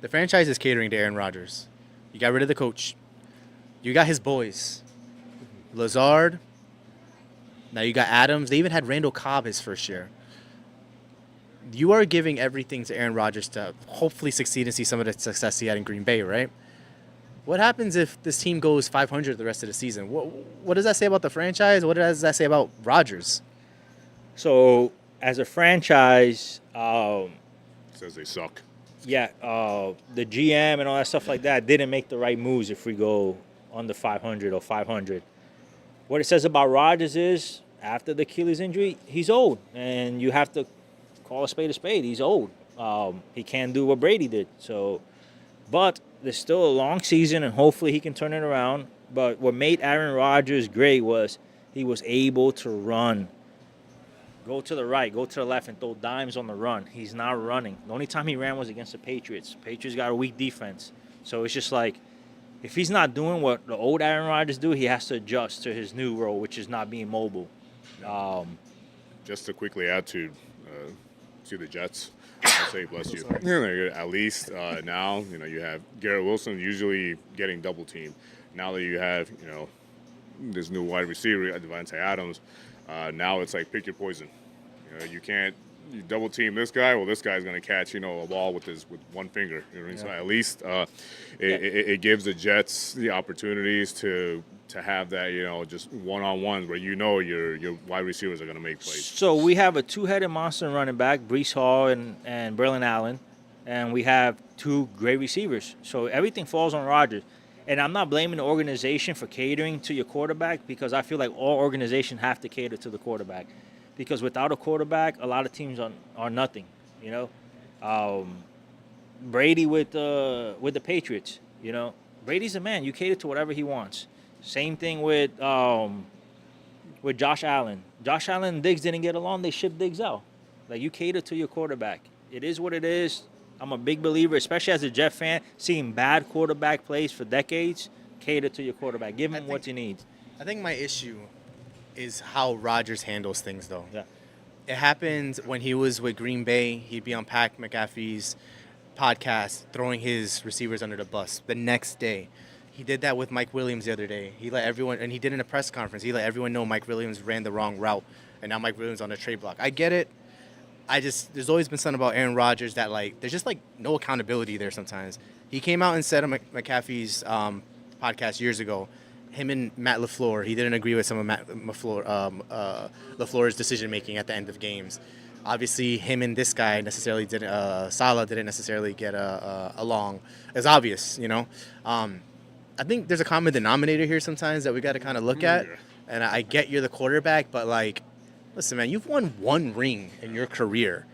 Speaker 3: The franchise is catering to Aaron Rodgers. You got rid of the coach. You got his boys. Lazard. Now you got Adams. They even had Randall Cobb his first year. You are giving everything to Aaron Rodgers to hopefully succeed and see some of the success he had in Green Bay, right? What happens if this team goes 500 the rest of the season? What does that say about the franchise? What does that say about Rodgers?
Speaker 4: So, as a franchise,
Speaker 7: Says they suck.
Speaker 4: the GM and all that stuff like that didn't make the right moves if we go under 500 or 500. What it says about Rodgers is, after the Achilles injury, he's old, and you have to call a spade a spade. He's old. He can't do what Brady did. So, but there's still a long season, and hopefully he can turn it around. But what made Aaron Rodgers great was he was able to run. Go to the right, go to the left, and throw dimes on the run. He's not running. The only time he ran was against the Patriots. Patriots got a weak defense. So it's just like, if he's not doing what the old Aaron Rodgers do, he has to adjust to his new role, which is not being mobile.
Speaker 7: Just to quickly add to the Jets, I'll say bless you. At least now, you have Garrett Wilson usually getting double teamed. Now that you have, this new wide receiver, Devontae Adams, now it's like pick your poison. You can't double team this guy. Well, this guy's going to catch, a ball with one finger. So at least it gives the Jets the opportunities to have that, just one-on-ones where your wide receivers are going to make plays.
Speaker 4: So we have a two-headed monster running back, Breece Hall and Braylon Allen, and we have two great receivers. So everything falls on Rodgers. And I'm not blaming the organization for catering to your quarterback, because I feel like all organizations have to cater to the quarterback. Because without a quarterback, a lot of teams are nothing, Brady with the Patriots, Brady's a man. You cater to whatever he wants. Same thing with Josh Allen. Josh Allen and Diggs didn't get along. They shipped Diggs out. Like, you cater to your quarterback. It is what it is. I'm a big believer, especially as a Jet fan, seeing bad quarterback plays for decades. Cater to your quarterback. Give him what he needs.
Speaker 3: I think my issue is how Rodgers handles things, though.
Speaker 4: Yeah.
Speaker 3: It happened when he was with Green Bay. He'd be on Pat McAfee's podcast throwing his receivers under the bus. The next day, he did that with Mike Williams the other day. He let everyone, and he did in a press conference, he let everyone know Mike Williams ran the wrong route, and now Mike Williams on the trade block. I get it. There's always been something about Aaron Rodgers that, there's just, no accountability there sometimes. He came out and said on McAfee's podcast years ago, him and Matt LaFleur, he didn't agree with some of LaFleur's decision-making at the end of games. Obviously, him and this guy Saleh didn't necessarily get along. It's obvious, I think there's a common denominator here sometimes that we got to kind of look at. And I get you're the quarterback, but, listen, man, you've won one ring in your career.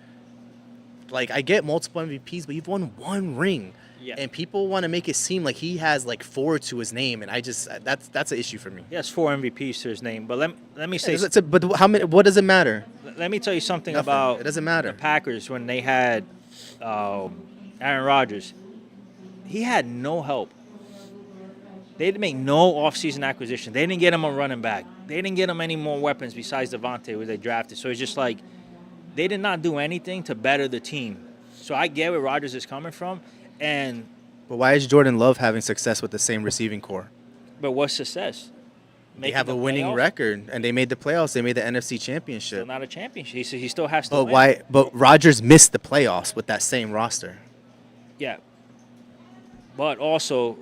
Speaker 3: I get multiple MVPs, but you've won one ring.
Speaker 4: Yeah.
Speaker 3: And people want to make it seem like he has, 4 to his name, and that's an issue for me.
Speaker 4: He has 4 MVPs to his name. But let me say...
Speaker 3: But how many? What does it matter?
Speaker 4: Let me tell you something
Speaker 3: Nothing.
Speaker 4: about
Speaker 3: It doesn't matter.
Speaker 4: the Packers when they had Aaron Rodgers. He had no help. They didn't make no offseason acquisition. They didn't get him a running back. They didn't get him any more weapons besides Devontae, who they drafted. So it's just they did not do anything to better the team. So I get where Rodgers is coming from.
Speaker 3: But why is Jordan Love having success with the same receiving core?
Speaker 4: But what's success?
Speaker 3: They have a winning record, and they made the playoffs. They made the NFC Championship.
Speaker 4: Still not a championship. He still has to
Speaker 3: But
Speaker 4: win.
Speaker 3: why? But Rodgers missed the playoffs with that same roster.
Speaker 4: Yeah. But also,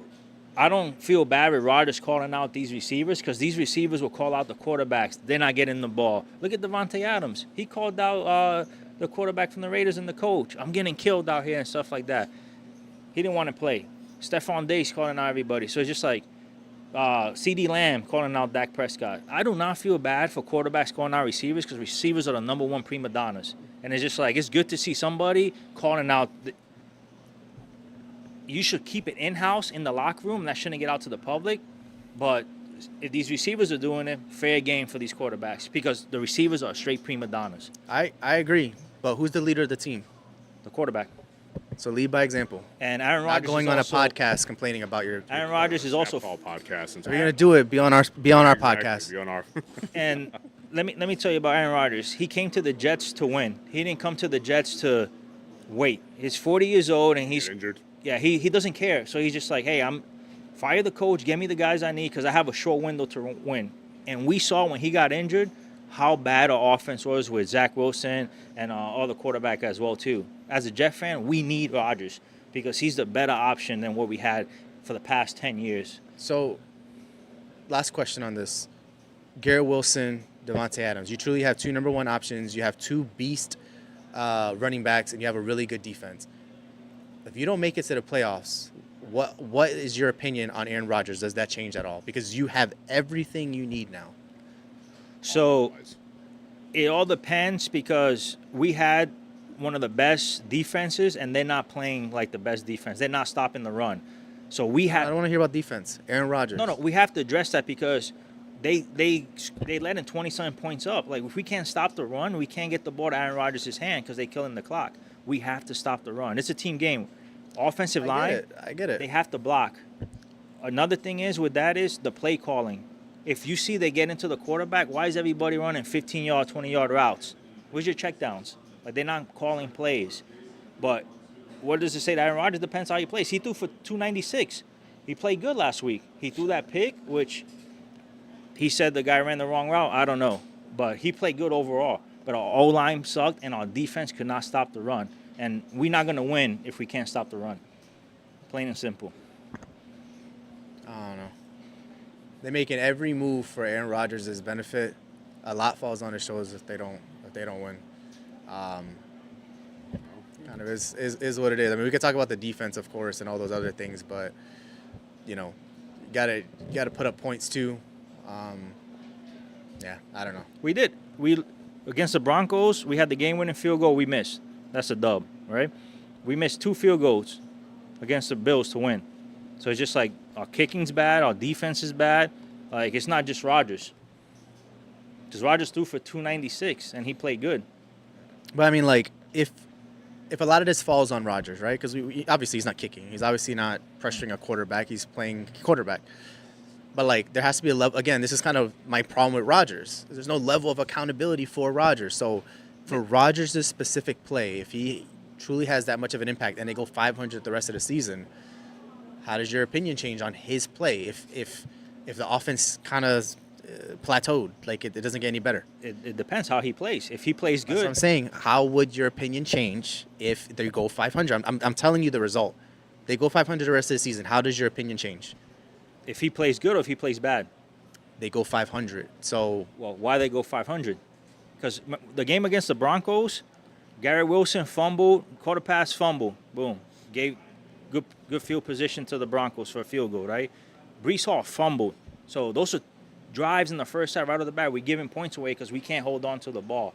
Speaker 4: I don't feel bad with Rodgers calling out these receivers, because these receivers will call out the quarterbacks. They're not getting the ball. Look at Devontae Adams. He called out the quarterback from the Raiders and the coach. I'm getting killed out here and stuff like that. He didn't want to play. Stephon Diggs calling out everybody. So it's just CeeDee Lamb calling out Dak Prescott. I do not feel bad for quarterbacks calling out receivers, because receivers are the number one prima donnas. And it's just it's good to see somebody calling out. You should keep it in-house in the locker room. That shouldn't get out to the public. But if these receivers are doing it, fair game for these quarterbacks, because the receivers are straight prima donnas.
Speaker 3: I agree. But who's the leader of the team?
Speaker 4: The quarterback.
Speaker 3: So lead by example.
Speaker 4: And Aaron
Speaker 3: Not
Speaker 4: Rodgers
Speaker 3: going
Speaker 4: is
Speaker 3: on
Speaker 4: also,
Speaker 3: a podcast complaining about your.
Speaker 4: Aaron Rodgers is also.
Speaker 7: Snap Call podcast.
Speaker 3: If you're gonna do it, be on our podcast.
Speaker 7: Be on our.
Speaker 4: And let me tell you about Aaron Rodgers. He came to the Jets to win. He didn't come to the Jets to wait. He's 40 years old and he's
Speaker 7: injured.
Speaker 4: Yeah, he doesn't care. So he's just hey, I'm fire the coach, get me the guys I need, because I have a short window to win. And we saw when he got injured how bad our offense was with Zach Wilson and other quarterback as well too. As a Jet fan, we need Rodgers, because he's the better option than what we had for the past 10 years.
Speaker 3: So, last question on this. Garrett Wilson, Devontae Adams. You truly have 2 number 1 options. You have 2 beast running backs, and you have a really good defense. If you don't make it to the playoffs, what is your opinion on Aaron Rodgers? Does that change at all? Because you have everything you need now.
Speaker 4: So it all depends, because we had one of the best defenses, and they're not playing like the best defense. They're not stopping the run. So we
Speaker 3: I
Speaker 4: have
Speaker 3: don't want to hear about defense. Aaron Rodgers.
Speaker 4: no. We have to address that because they let in 20-something points up. Like, if we can't stop the run, we can't get the ball to Aaron Rodgers' hand because they're killing the clock. We have to stop the run. It's a team game. Offensive line,
Speaker 3: I get it.
Speaker 4: they have to block. Another thing is with that is the play calling. If you see they get into the quarterback, why is everybody running 15-yard, 20-yard routes? Where's your checkdowns? Like, they're not calling plays. But what does it say to Aaron Rodgers? Depends how he plays. He threw for 296. He played good last week. He threw that pick, which he said the guy ran the wrong route. I don't know. But he played good overall. But our O-line sucked, and our defense could not stop the run. And we're not going to win if we can't stop the run. Plain and simple.
Speaker 3: I don't know. They're making every move for Aaron Rodgers' benefit. A lot falls on his shoulders if they don't win. Kind of is what it is. I mean, we could talk about the defense, of course, and all those other things, but you gotta put up points too. Yeah, I don't know.
Speaker 4: We did. We against the Broncos, we had the game-winning field goal. We missed. That's a dub, right? We missed 2 field goals against the Bills to win. So it's just like our kicking's bad, our defense is bad. Like, it's not just Rodgers. Because Rodgers threw for 296 and he played good.
Speaker 3: But I mean, like, if a lot of this falls on Rodgers, right? Because obviously he's not kicking. He's obviously not pressuring a quarterback. He's playing quarterback. But, like, there has to be a level. Again, this is kind of my problem with Rodgers. There's no level of accountability for Rodgers. So for Rodgers' specific play, if he truly has that much of an impact and they go 500 the rest of the season, how does your opinion change on his play if the offense kind of plateaued, like it doesn't get any better?
Speaker 4: It depends how he plays. If he plays good.
Speaker 3: That's what I'm saying. How would your opinion change if they go 500? I'm telling you the result. They go 500 the rest of the season. How does your opinion change?
Speaker 4: If he plays good or if he plays bad?
Speaker 3: They go 500. So,
Speaker 4: well, why they go 500? Because the game against the Broncos, Garrett Wilson fumbled, caught a pass, fumble, boom, gave good field position to the Broncos for a field goal, right? Breece Hall fumbled. So those are drives in the first half right off the bat. We're giving points away because we can't hold on to the ball.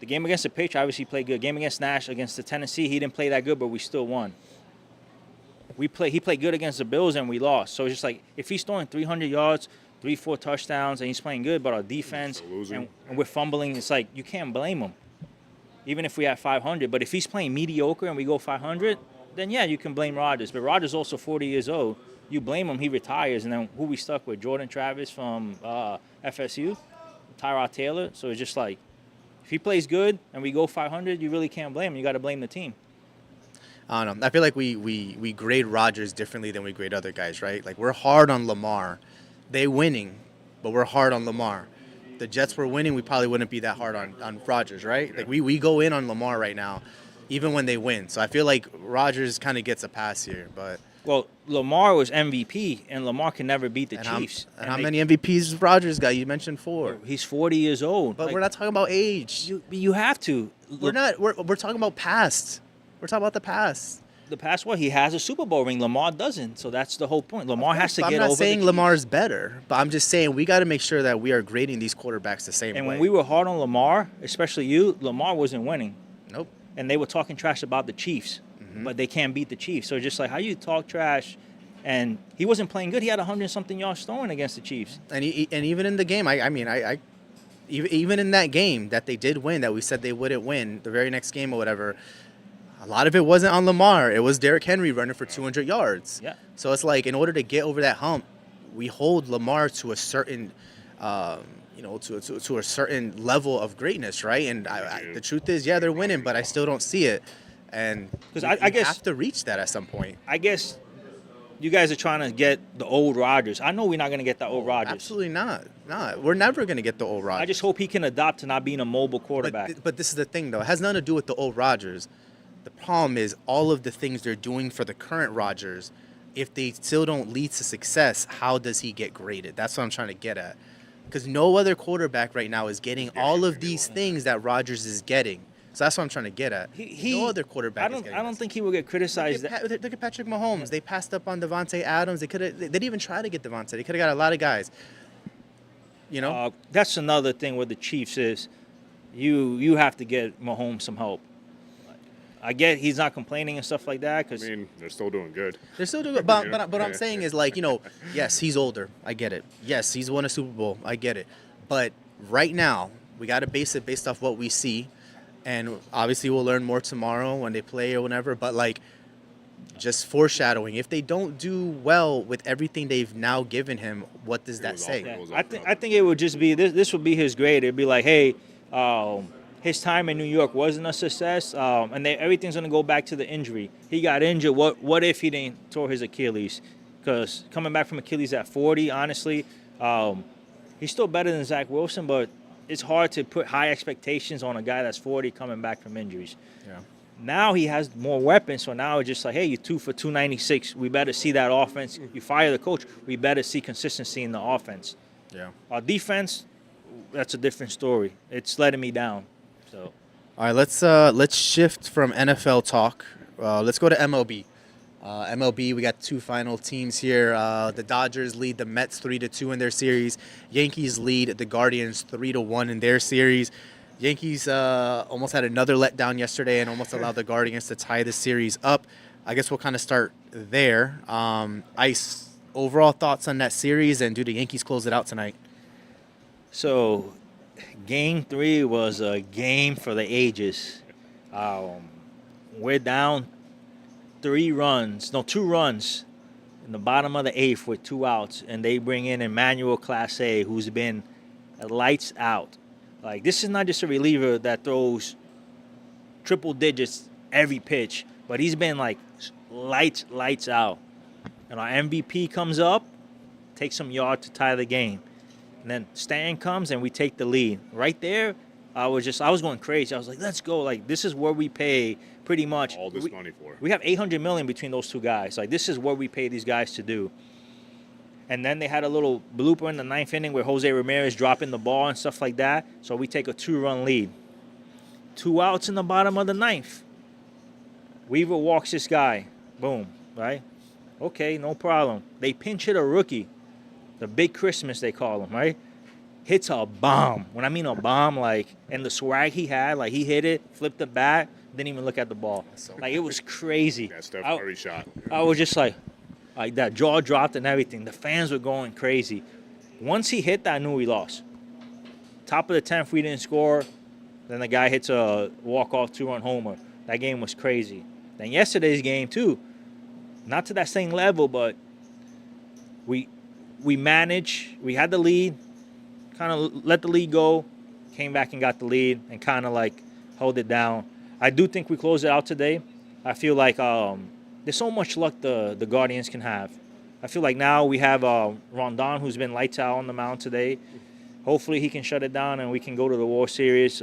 Speaker 4: The game against the Patriots, obviously played good. Game against Nash, against the Tennessee, he didn't play that good, but we still won. He played good against the Bills, and we lost. So it's just like, if he's throwing 300 yards, 3-4 touchdowns, and he's playing good, but our defense, and we're fumbling, it's like, you can't blame him. Even if we have 500. But if he's playing mediocre and we go 500, then yeah, you can blame Rodgers. But Rodgers also 40 years old. You blame him, he retires, and then who we stuck with? Jordan Travis from FSU, Tyrod Taylor. So it's just like, if he plays good and we go 500, you really can't blame him. You got to blame the team.
Speaker 3: I don't know. I feel like we grade Rodgers differently than we grade other guys, right? Like, we're hard on Lamar. They winning, but we're hard on Lamar. The Jets were winning, we probably wouldn't be that hard on Rodgers, right? Like, we go in on Lamar right now, even when they win. So I feel like Rodgers kind of gets a pass here, but...
Speaker 4: Well, Lamar was MVP, and Lamar can never beat the Chiefs.
Speaker 3: How many MVPs Rodgers got? You mentioned 4.
Speaker 4: He's 40 years old.
Speaker 3: But we're not talking about age.
Speaker 4: You have to.
Speaker 3: We're not. We're talking about past. We're talking about the past.
Speaker 4: The past what? He has a Super Bowl ring. Lamar doesn't. So that's the whole point. Lamar has to get over
Speaker 3: I'm not
Speaker 4: the
Speaker 3: saying
Speaker 4: Chiefs.
Speaker 3: Lamar's better, but I'm just saying we got to make sure that we are grading these quarterbacks the same
Speaker 4: And
Speaker 3: way.
Speaker 4: when we were hard on Lamar, especially you, Lamar wasn't winning.
Speaker 3: Nope.
Speaker 4: And they were talking trash about the Chiefs, but they can't beat the Chiefs. So it's just like, how you talk trash? And he wasn't playing good. He had 100-something yards throwing against the Chiefs.
Speaker 3: And even in the game, even in that game that they did win, that we said they wouldn't win, the very next game or whatever, a lot of it wasn't on Lamar. It was Derrick Henry running for 200 yards.
Speaker 4: Yeah.
Speaker 3: So it's like, in order to get over that hump, we hold Lamar to a certain, to a certain level of greatness, right? And the truth is, yeah, they're winning, but I still don't see it. And because I guess have to reach that at some point.
Speaker 4: I guess you guys are trying to get the old Rodgers. I know we're not going to get the old Rodgers.
Speaker 3: Absolutely not. We're never going to get the old Rodgers.
Speaker 4: I just hope he can adapt to not being a mobile quarterback.
Speaker 3: But this is the thing, though. It has nothing to do with the old Rodgers. The problem is all of the things they're doing for the current Rodgers, if they still don't lead to success, how does he get graded? That's what I'm trying to get at. Because no other quarterback right now is getting all of these things that Rodgers is getting. So that's what I'm trying to get at. No other quarterback is getting
Speaker 4: I don't think he will get criticized.
Speaker 3: Look at Patrick Mahomes. They passed up on Devontae Adams. They didn't even try to get Devontae. They could have got a lot of guys.
Speaker 4: That's another thing with the Chiefs is you have to get Mahomes some help. I get he's not complaining and stuff like that
Speaker 7: I
Speaker 4: because
Speaker 7: mean, they're still doing good.
Speaker 3: They're still doing it, but what I'm saying is like, yes, he's older. I get it. Yes, he's won a Super Bowl. I get it. But right now, we got to base it based off what we see, and obviously we'll learn more tomorrow when they play or whatever. But like, just foreshadowing, if they don't do well with everything they've now given him, what does that
Speaker 7: was
Speaker 3: say?
Speaker 7: awful. It was
Speaker 4: I think it would just be this would be his grade. It'd be like, hey, his time in New York wasn't a success, and everything's gonna go back to the injury. He got injured. What if he didn't tore his Achilles? Because coming back from Achilles at 40, honestly, he's still better than Zach Wilson, but it's hard to put high expectations on a guy that's 40 coming back from injuries.
Speaker 3: Yeah.
Speaker 4: Now he has more weapons, so now it's just like, hey, you're 2 for 296. We better see that offense. You fire the coach, we better see consistency in the offense.
Speaker 3: Yeah.
Speaker 4: Our defense, that's a different story. It's letting me down. So,
Speaker 3: All right, let's shift from NFL talk. Let's go to MLB. MLB, we got two final teams here. The Dodgers lead the Mets 3-2 in their series. Yankees lead the Guardians 3-1 in their series. Yankees almost had another letdown yesterday and almost allowed the Guardians to tie the series up. I guess we'll kind of start there. Ice, overall thoughts on that series, and do the Yankees close it out tonight?
Speaker 4: so Game 3 was a game for the ages. We're down 2 runs in the bottom of the 8th with 2 outs, and they bring in Emmanuel Clase, who's been lights out. Like, this is not just a reliever that throws triple digits every pitch, but he's been like lights out. And our MVP comes up, takes some yard to tie the game. And then Stanton comes and we take the lead. Right there, I was going crazy. I was like, let's go. Like, this is where we pay pretty much
Speaker 7: All this money for.
Speaker 4: We have $800 million between those two guys. Like, this is what we pay these guys to do. And then they had a little blooper in the 9th inning where Jose Ramirez dropping the ball and stuff like that. So we take a 2-run lead. 2 outs in the bottom of the 9th. Weaver walks this guy. Boom, right? Okay, no problem. They pinch hit a rookie. The Big Christmas, they call him, right? Hits a bomb. When I mean a bomb, like, and the swag he had, like, he hit it, flipped the bat, didn't even look at the ball. Like, it was crazy.
Speaker 7: That Steph Curry shot.
Speaker 4: I was just like that jaw dropped and everything. The fans were going crazy. Once he hit that, I knew we lost. Top of the 10th, we didn't score. Then the guy hits a walk-off 2-run homer. That game was crazy. Then yesterday's game, too. Not to that same level, but we managed. We had the lead, kind of let the lead go, came back and got the lead, and kind of like held it down. I do think we closed it out today. I feel like there's so much luck the Guardians can have. I feel like now we have Rondon, who's been lights out on the mound today. Hopefully he can shut it down and we can go to the World Series,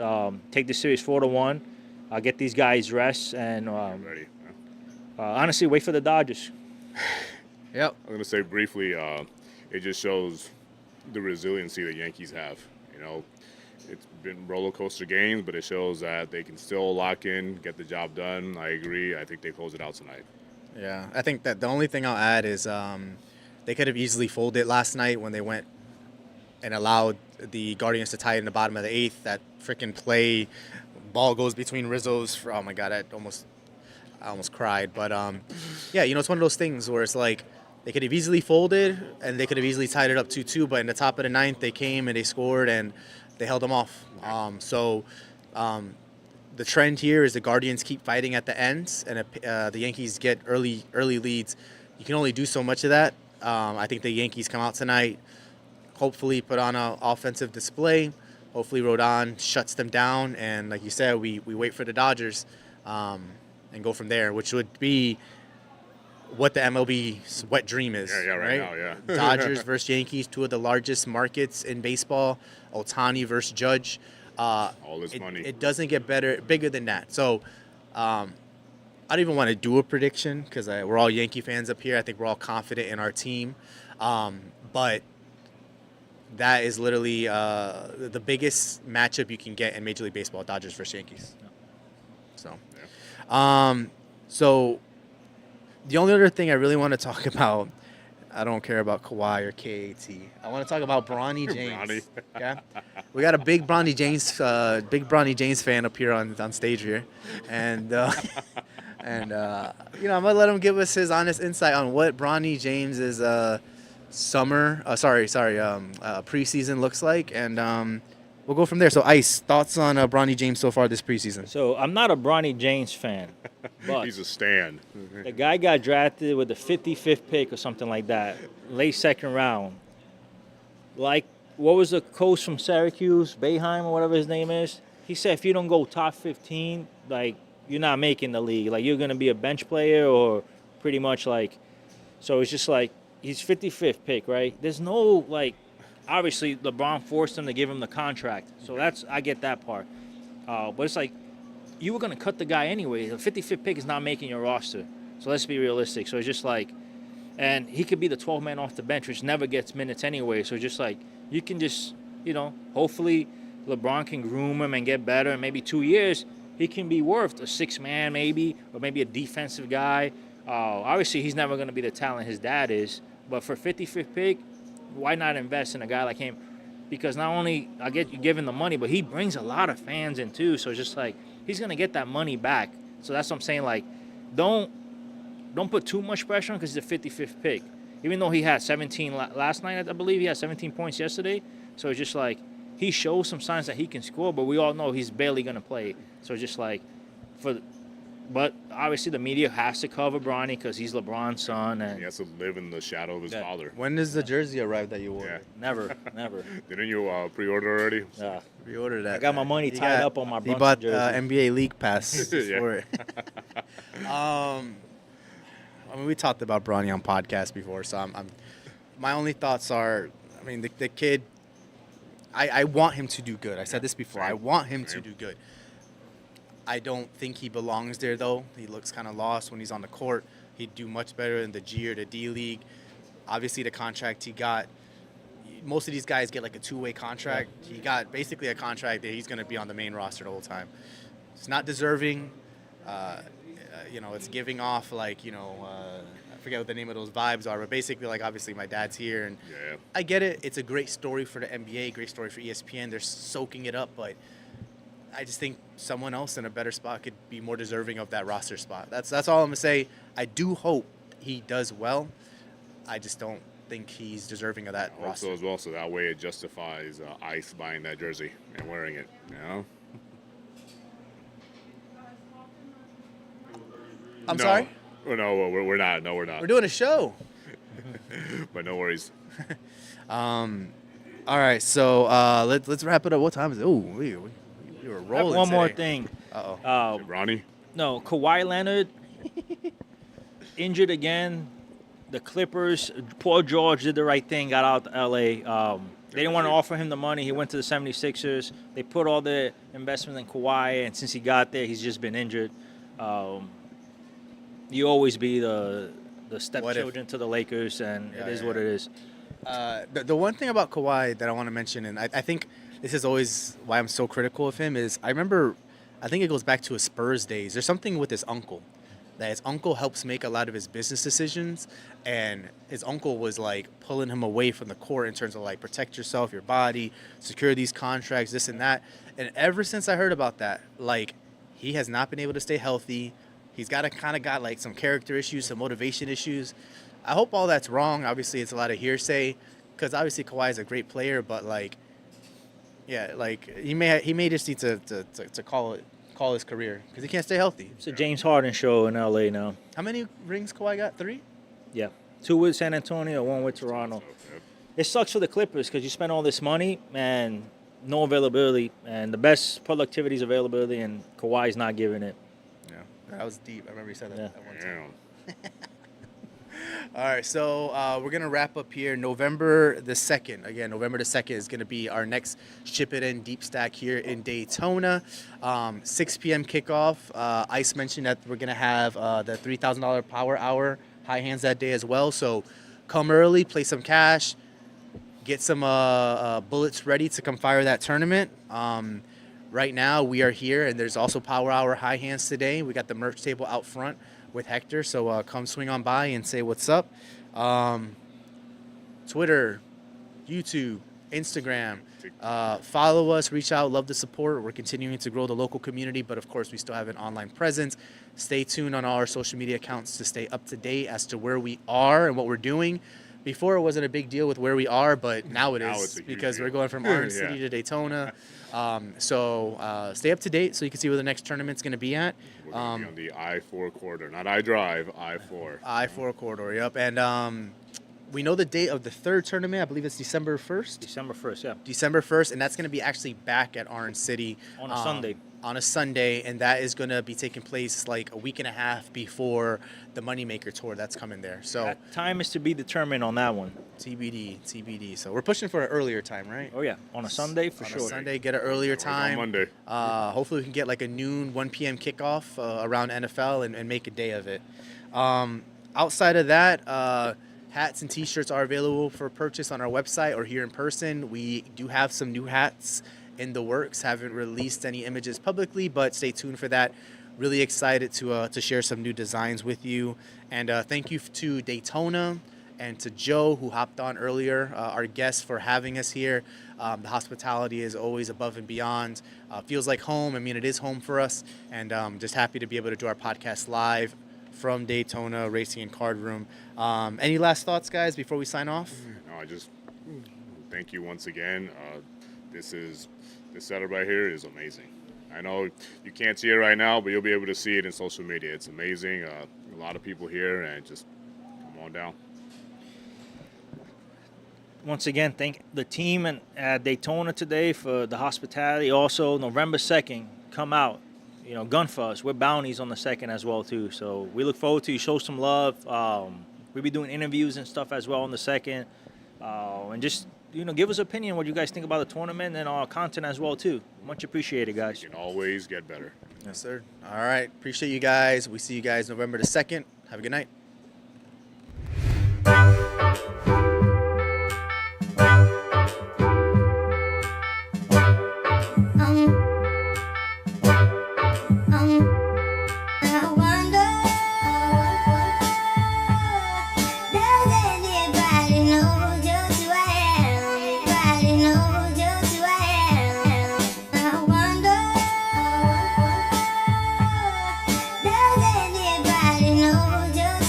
Speaker 4: take the series 4-1, get these guys rest, and
Speaker 7: Ready.
Speaker 4: honestly, wait for the Dodgers.
Speaker 3: Yep.
Speaker 7: I'm going to say briefly, it just shows the resiliency the Yankees have. You know, it's been roller coaster games, but it shows that they can still lock in, get the job done. I agree. I think they close it out tonight.
Speaker 3: Yeah, I think that the only thing I'll add is they could have easily folded last night when they went and allowed the Guardians to tie it in the bottom of the 8th. That freaking play, ball goes between Rizzo's. Oh my God, I almost cried. But yeah, it's one of those things where it's like they could have easily folded and they could have easily tied it up 2-2. But in the top of the 9th, they came and they scored and they held them off. The trend here is the Guardians keep fighting at the ends, and if the Yankees get early leads, you can only do so much of that. I think the Yankees come out tonight, hopefully put on an offensive display. Hopefully Rodon shuts them down, and like you said, we wait for the Dodgers and go from there, which would be what the MLB's wet dream is.
Speaker 7: Yeah, right now, yeah.
Speaker 3: Dodgers versus Yankees, two of the largest markets in baseball. Ohtani versus Judge.
Speaker 7: All this money.
Speaker 3: It doesn't get bigger than that. So I don't even want to do a prediction because we're all Yankee fans up here. I think we're all confident in our team. But that is literally the biggest matchup you can get in Major League Baseball, Dodgers versus Yankees. So, so the only other thing I really want to talk about I don't care about Kawhi or KAT. I want to talk about Bronny James.
Speaker 7: Bronny.
Speaker 3: Okay, we got a big Bronny James fan up here on stage here, and I'm gonna let him give us his honest insight on what Bronny James's preseason looks like, and we'll go from there. So, Ice, thoughts on Bronny James so far this preseason?
Speaker 4: So I'm not a Bronny James fan, but
Speaker 7: He's a stand.
Speaker 4: the guy got drafted with the 55th pick or something like that, late second round. Like, what was the coach from Syracuse, Boeheim or whatever his name is? He said if you don't go top 15, like, you're not making the league. Like, you're going to be a bench player or pretty much like. So it's just like, he's 55th pick, right? There's no, like, obviously LeBron forced him to give him the contract. So I get that part. But it's like, you were going to cut the guy anyway. The 55th pick is not making your roster. So let's be realistic. So it's just like, and he could be the 12th man off the bench, which never gets minutes anyway. So just like, you can just, hopefully LeBron can groom him and get better. And maybe 2 years, he can be worth a 6th man maybe, or maybe a defensive guy. Obviously, he's never going to be the talent his dad is. But for 55th pick, why not invest in a guy like him? Because not only I get you giving the money, but he brings a lot of fans in too. So it's just like, he's going to get that money back. So that's what I'm saying. Like, don't put too much pressure on because he's a 55th pick. Even though he had 17 last night, I believe he had 17 points yesterday. So it's just like, he shows some signs that he can score, but we all know he's barely going to play. So it's just like, but obviously the media has to cover Bronny because he's LeBron's son. And
Speaker 7: He has to live in the shadow of his father.
Speaker 3: When does the jersey arrive that you wore?
Speaker 7: Yeah.
Speaker 4: never.
Speaker 7: Didn't you pre-order already?
Speaker 3: Pre-order that.
Speaker 4: I got my money
Speaker 3: He
Speaker 4: tied
Speaker 3: got-
Speaker 4: up on my
Speaker 3: He
Speaker 4: Brunson
Speaker 3: bought
Speaker 4: jersey.
Speaker 3: NBA League Pass
Speaker 7: Yeah.
Speaker 3: for it. We talked about Bronny on podcast before, so my only thoughts are, the kid. I want him to do good. I said this before. I want him to do good. I don't think he belongs there, though. He looks kind of lost when he's on the court. He'd do much better in the G or the D League. Obviously, the contract he got, most of these guys get like a two-way contract. He got basically a contract that he's going to be on the main roster the whole time. It's not deserving. It's giving off I forget what the name of those vibes are, but basically, like, obviously my dad's here, and
Speaker 7: Yeah.
Speaker 3: I get it. It's a great story for the NBA, great story for ESPN. They're soaking it up, but I just think someone else in a better spot could be more deserving of that roster spot. That's all I'm gonna say. I do hope he does well. I just don't think he's deserving of that roster.
Speaker 7: Also as well, so that way it justifies Ice buying that jersey and wearing it.
Speaker 3: I'm sorry?
Speaker 7: Oh, no, we're not. No, we're not.
Speaker 3: We're doing a show.
Speaker 7: But no worries.
Speaker 3: All right, so let's wrap it up. What time is it? Oh, we were rolling.
Speaker 4: One more
Speaker 3: today.
Speaker 4: thing.
Speaker 3: Uh-oh.
Speaker 7: Ronnie?
Speaker 4: No, Kawhi Leonard injured again. The Clippers, Paul George did the right thing, got out to L.A. They didn't want to offer him the money. He went to the 76ers. They put all the investment in Kawhi, and since he got there, he's just been injured. You always be the stepchildren to the Lakers, and it is what it is.
Speaker 3: The one thing about Kawhi that I want to mention, and I think this is always why I'm so critical of him, is I think it goes back to his Spurs days. There's something with his uncle, that his uncle helps make a lot of his business decisions, and his uncle was like pulling him away from the court in terms of like protect yourself, your body, secure these contracts, this and that. And ever since I heard about that, like, he has not been able to stay healthy. He's got like some character issues, some motivation issues. I hope all that's wrong. Obviously, it's a lot of hearsay, because obviously Kawhi is a great player, but he may just need to call his career, because he can't stay healthy.
Speaker 4: It's a James Harden show in L.A. now.
Speaker 3: How many rings Kawhi got? 3?
Speaker 4: Yeah. 2 with San Antonio, 1 with Toronto. It sucks for the Clippers because you spend all this money and no availability, and the best productivity is availability, and Kawhi's not giving it.
Speaker 3: Yeah, that was deep. I remember you said that at one time.
Speaker 7: Damn.
Speaker 3: All right, so we're going to wrap up here. November the 2nd. Again, November the 2nd is going to be our next Ship It In Deep Stack here in Daytona. 6 p.m. kickoff. Ice mentioned that we're going to have the $3,000 Power Hour high hands that day as well. So come early, play some cash, get some bullets ready to come fire that tournament. Right now, we are here, and there's also Power Hour high hands today. We got the merch table out front with Hector, so come swing on by and say what's up. Twitter, YouTube, Instagram. Follow us, reach out, love the support. We're continuing to grow the local community, but of course we still have an online presence. Stay tuned on all our social media accounts to stay up to date as to where we are and what we're doing. Before it wasn't a big deal with where we are, but now it is, because we're going from Orange City to Daytona. So stay up to date so you can see where the next tournament's going to be at.
Speaker 7: We're gonna be on the I-4 corridor, not I-Drive, I-4.
Speaker 3: I-4 corridor, yep. And we know the date of the third tournament. I believe it's December 1st.
Speaker 4: December 1st, yeah.
Speaker 3: December 1st, and that's going to be actually back at Orange City.
Speaker 4: On a Sunday.
Speaker 3: On a Sunday, and that is going to be taking place like a week and a half before the Moneymaker Tour that's coming there. So
Speaker 4: That time is to be determined on that one.
Speaker 3: TBD. So we're pushing for an earlier time, right?
Speaker 4: Oh, yeah. On a Sunday, for
Speaker 3: On
Speaker 4: sure.
Speaker 3: a Sunday, get an earlier time.
Speaker 7: On Monday.
Speaker 3: Hopefully we can get like a noon, 1 p.m. kickoff around NFL and make a day of it. Outside of that, hats and T-shirts are available for purchase on our website or here in person. We do have some new hats in the works. Haven't released any images publicly, but stay tuned for that. Really excited to share some new designs with you. And thank you to Daytona and to Joe, who hopped on earlier, our guest, for having us here. The hospitality is always above and beyond. Feels like home. I mean, it is home for us. And just happy to be able to do our podcast live from Daytona Racing and Card Room. Any last thoughts, guys, before we sign off?
Speaker 7: No, I just thank you once again. This setup right here is amazing. I know you can't see it right now, but you'll be able to see it in social media. It's amazing. A lot of people here, and just come on down.
Speaker 4: Once again, thank the team at Daytona today for the hospitality. Also, November 2nd, come out. You know, gun for us. We're bounties on the 2nd as well, too. So we look forward to you. Show some love. We'll be doing interviews and stuff as well on the 2nd. And just, give us an opinion what you guys think about the tournament and our content as well, too. Much appreciated, guys.
Speaker 7: You can always get better.
Speaker 3: Yes, sir. All right. Appreciate you guys. We see you guys November the 2nd. Have a good night.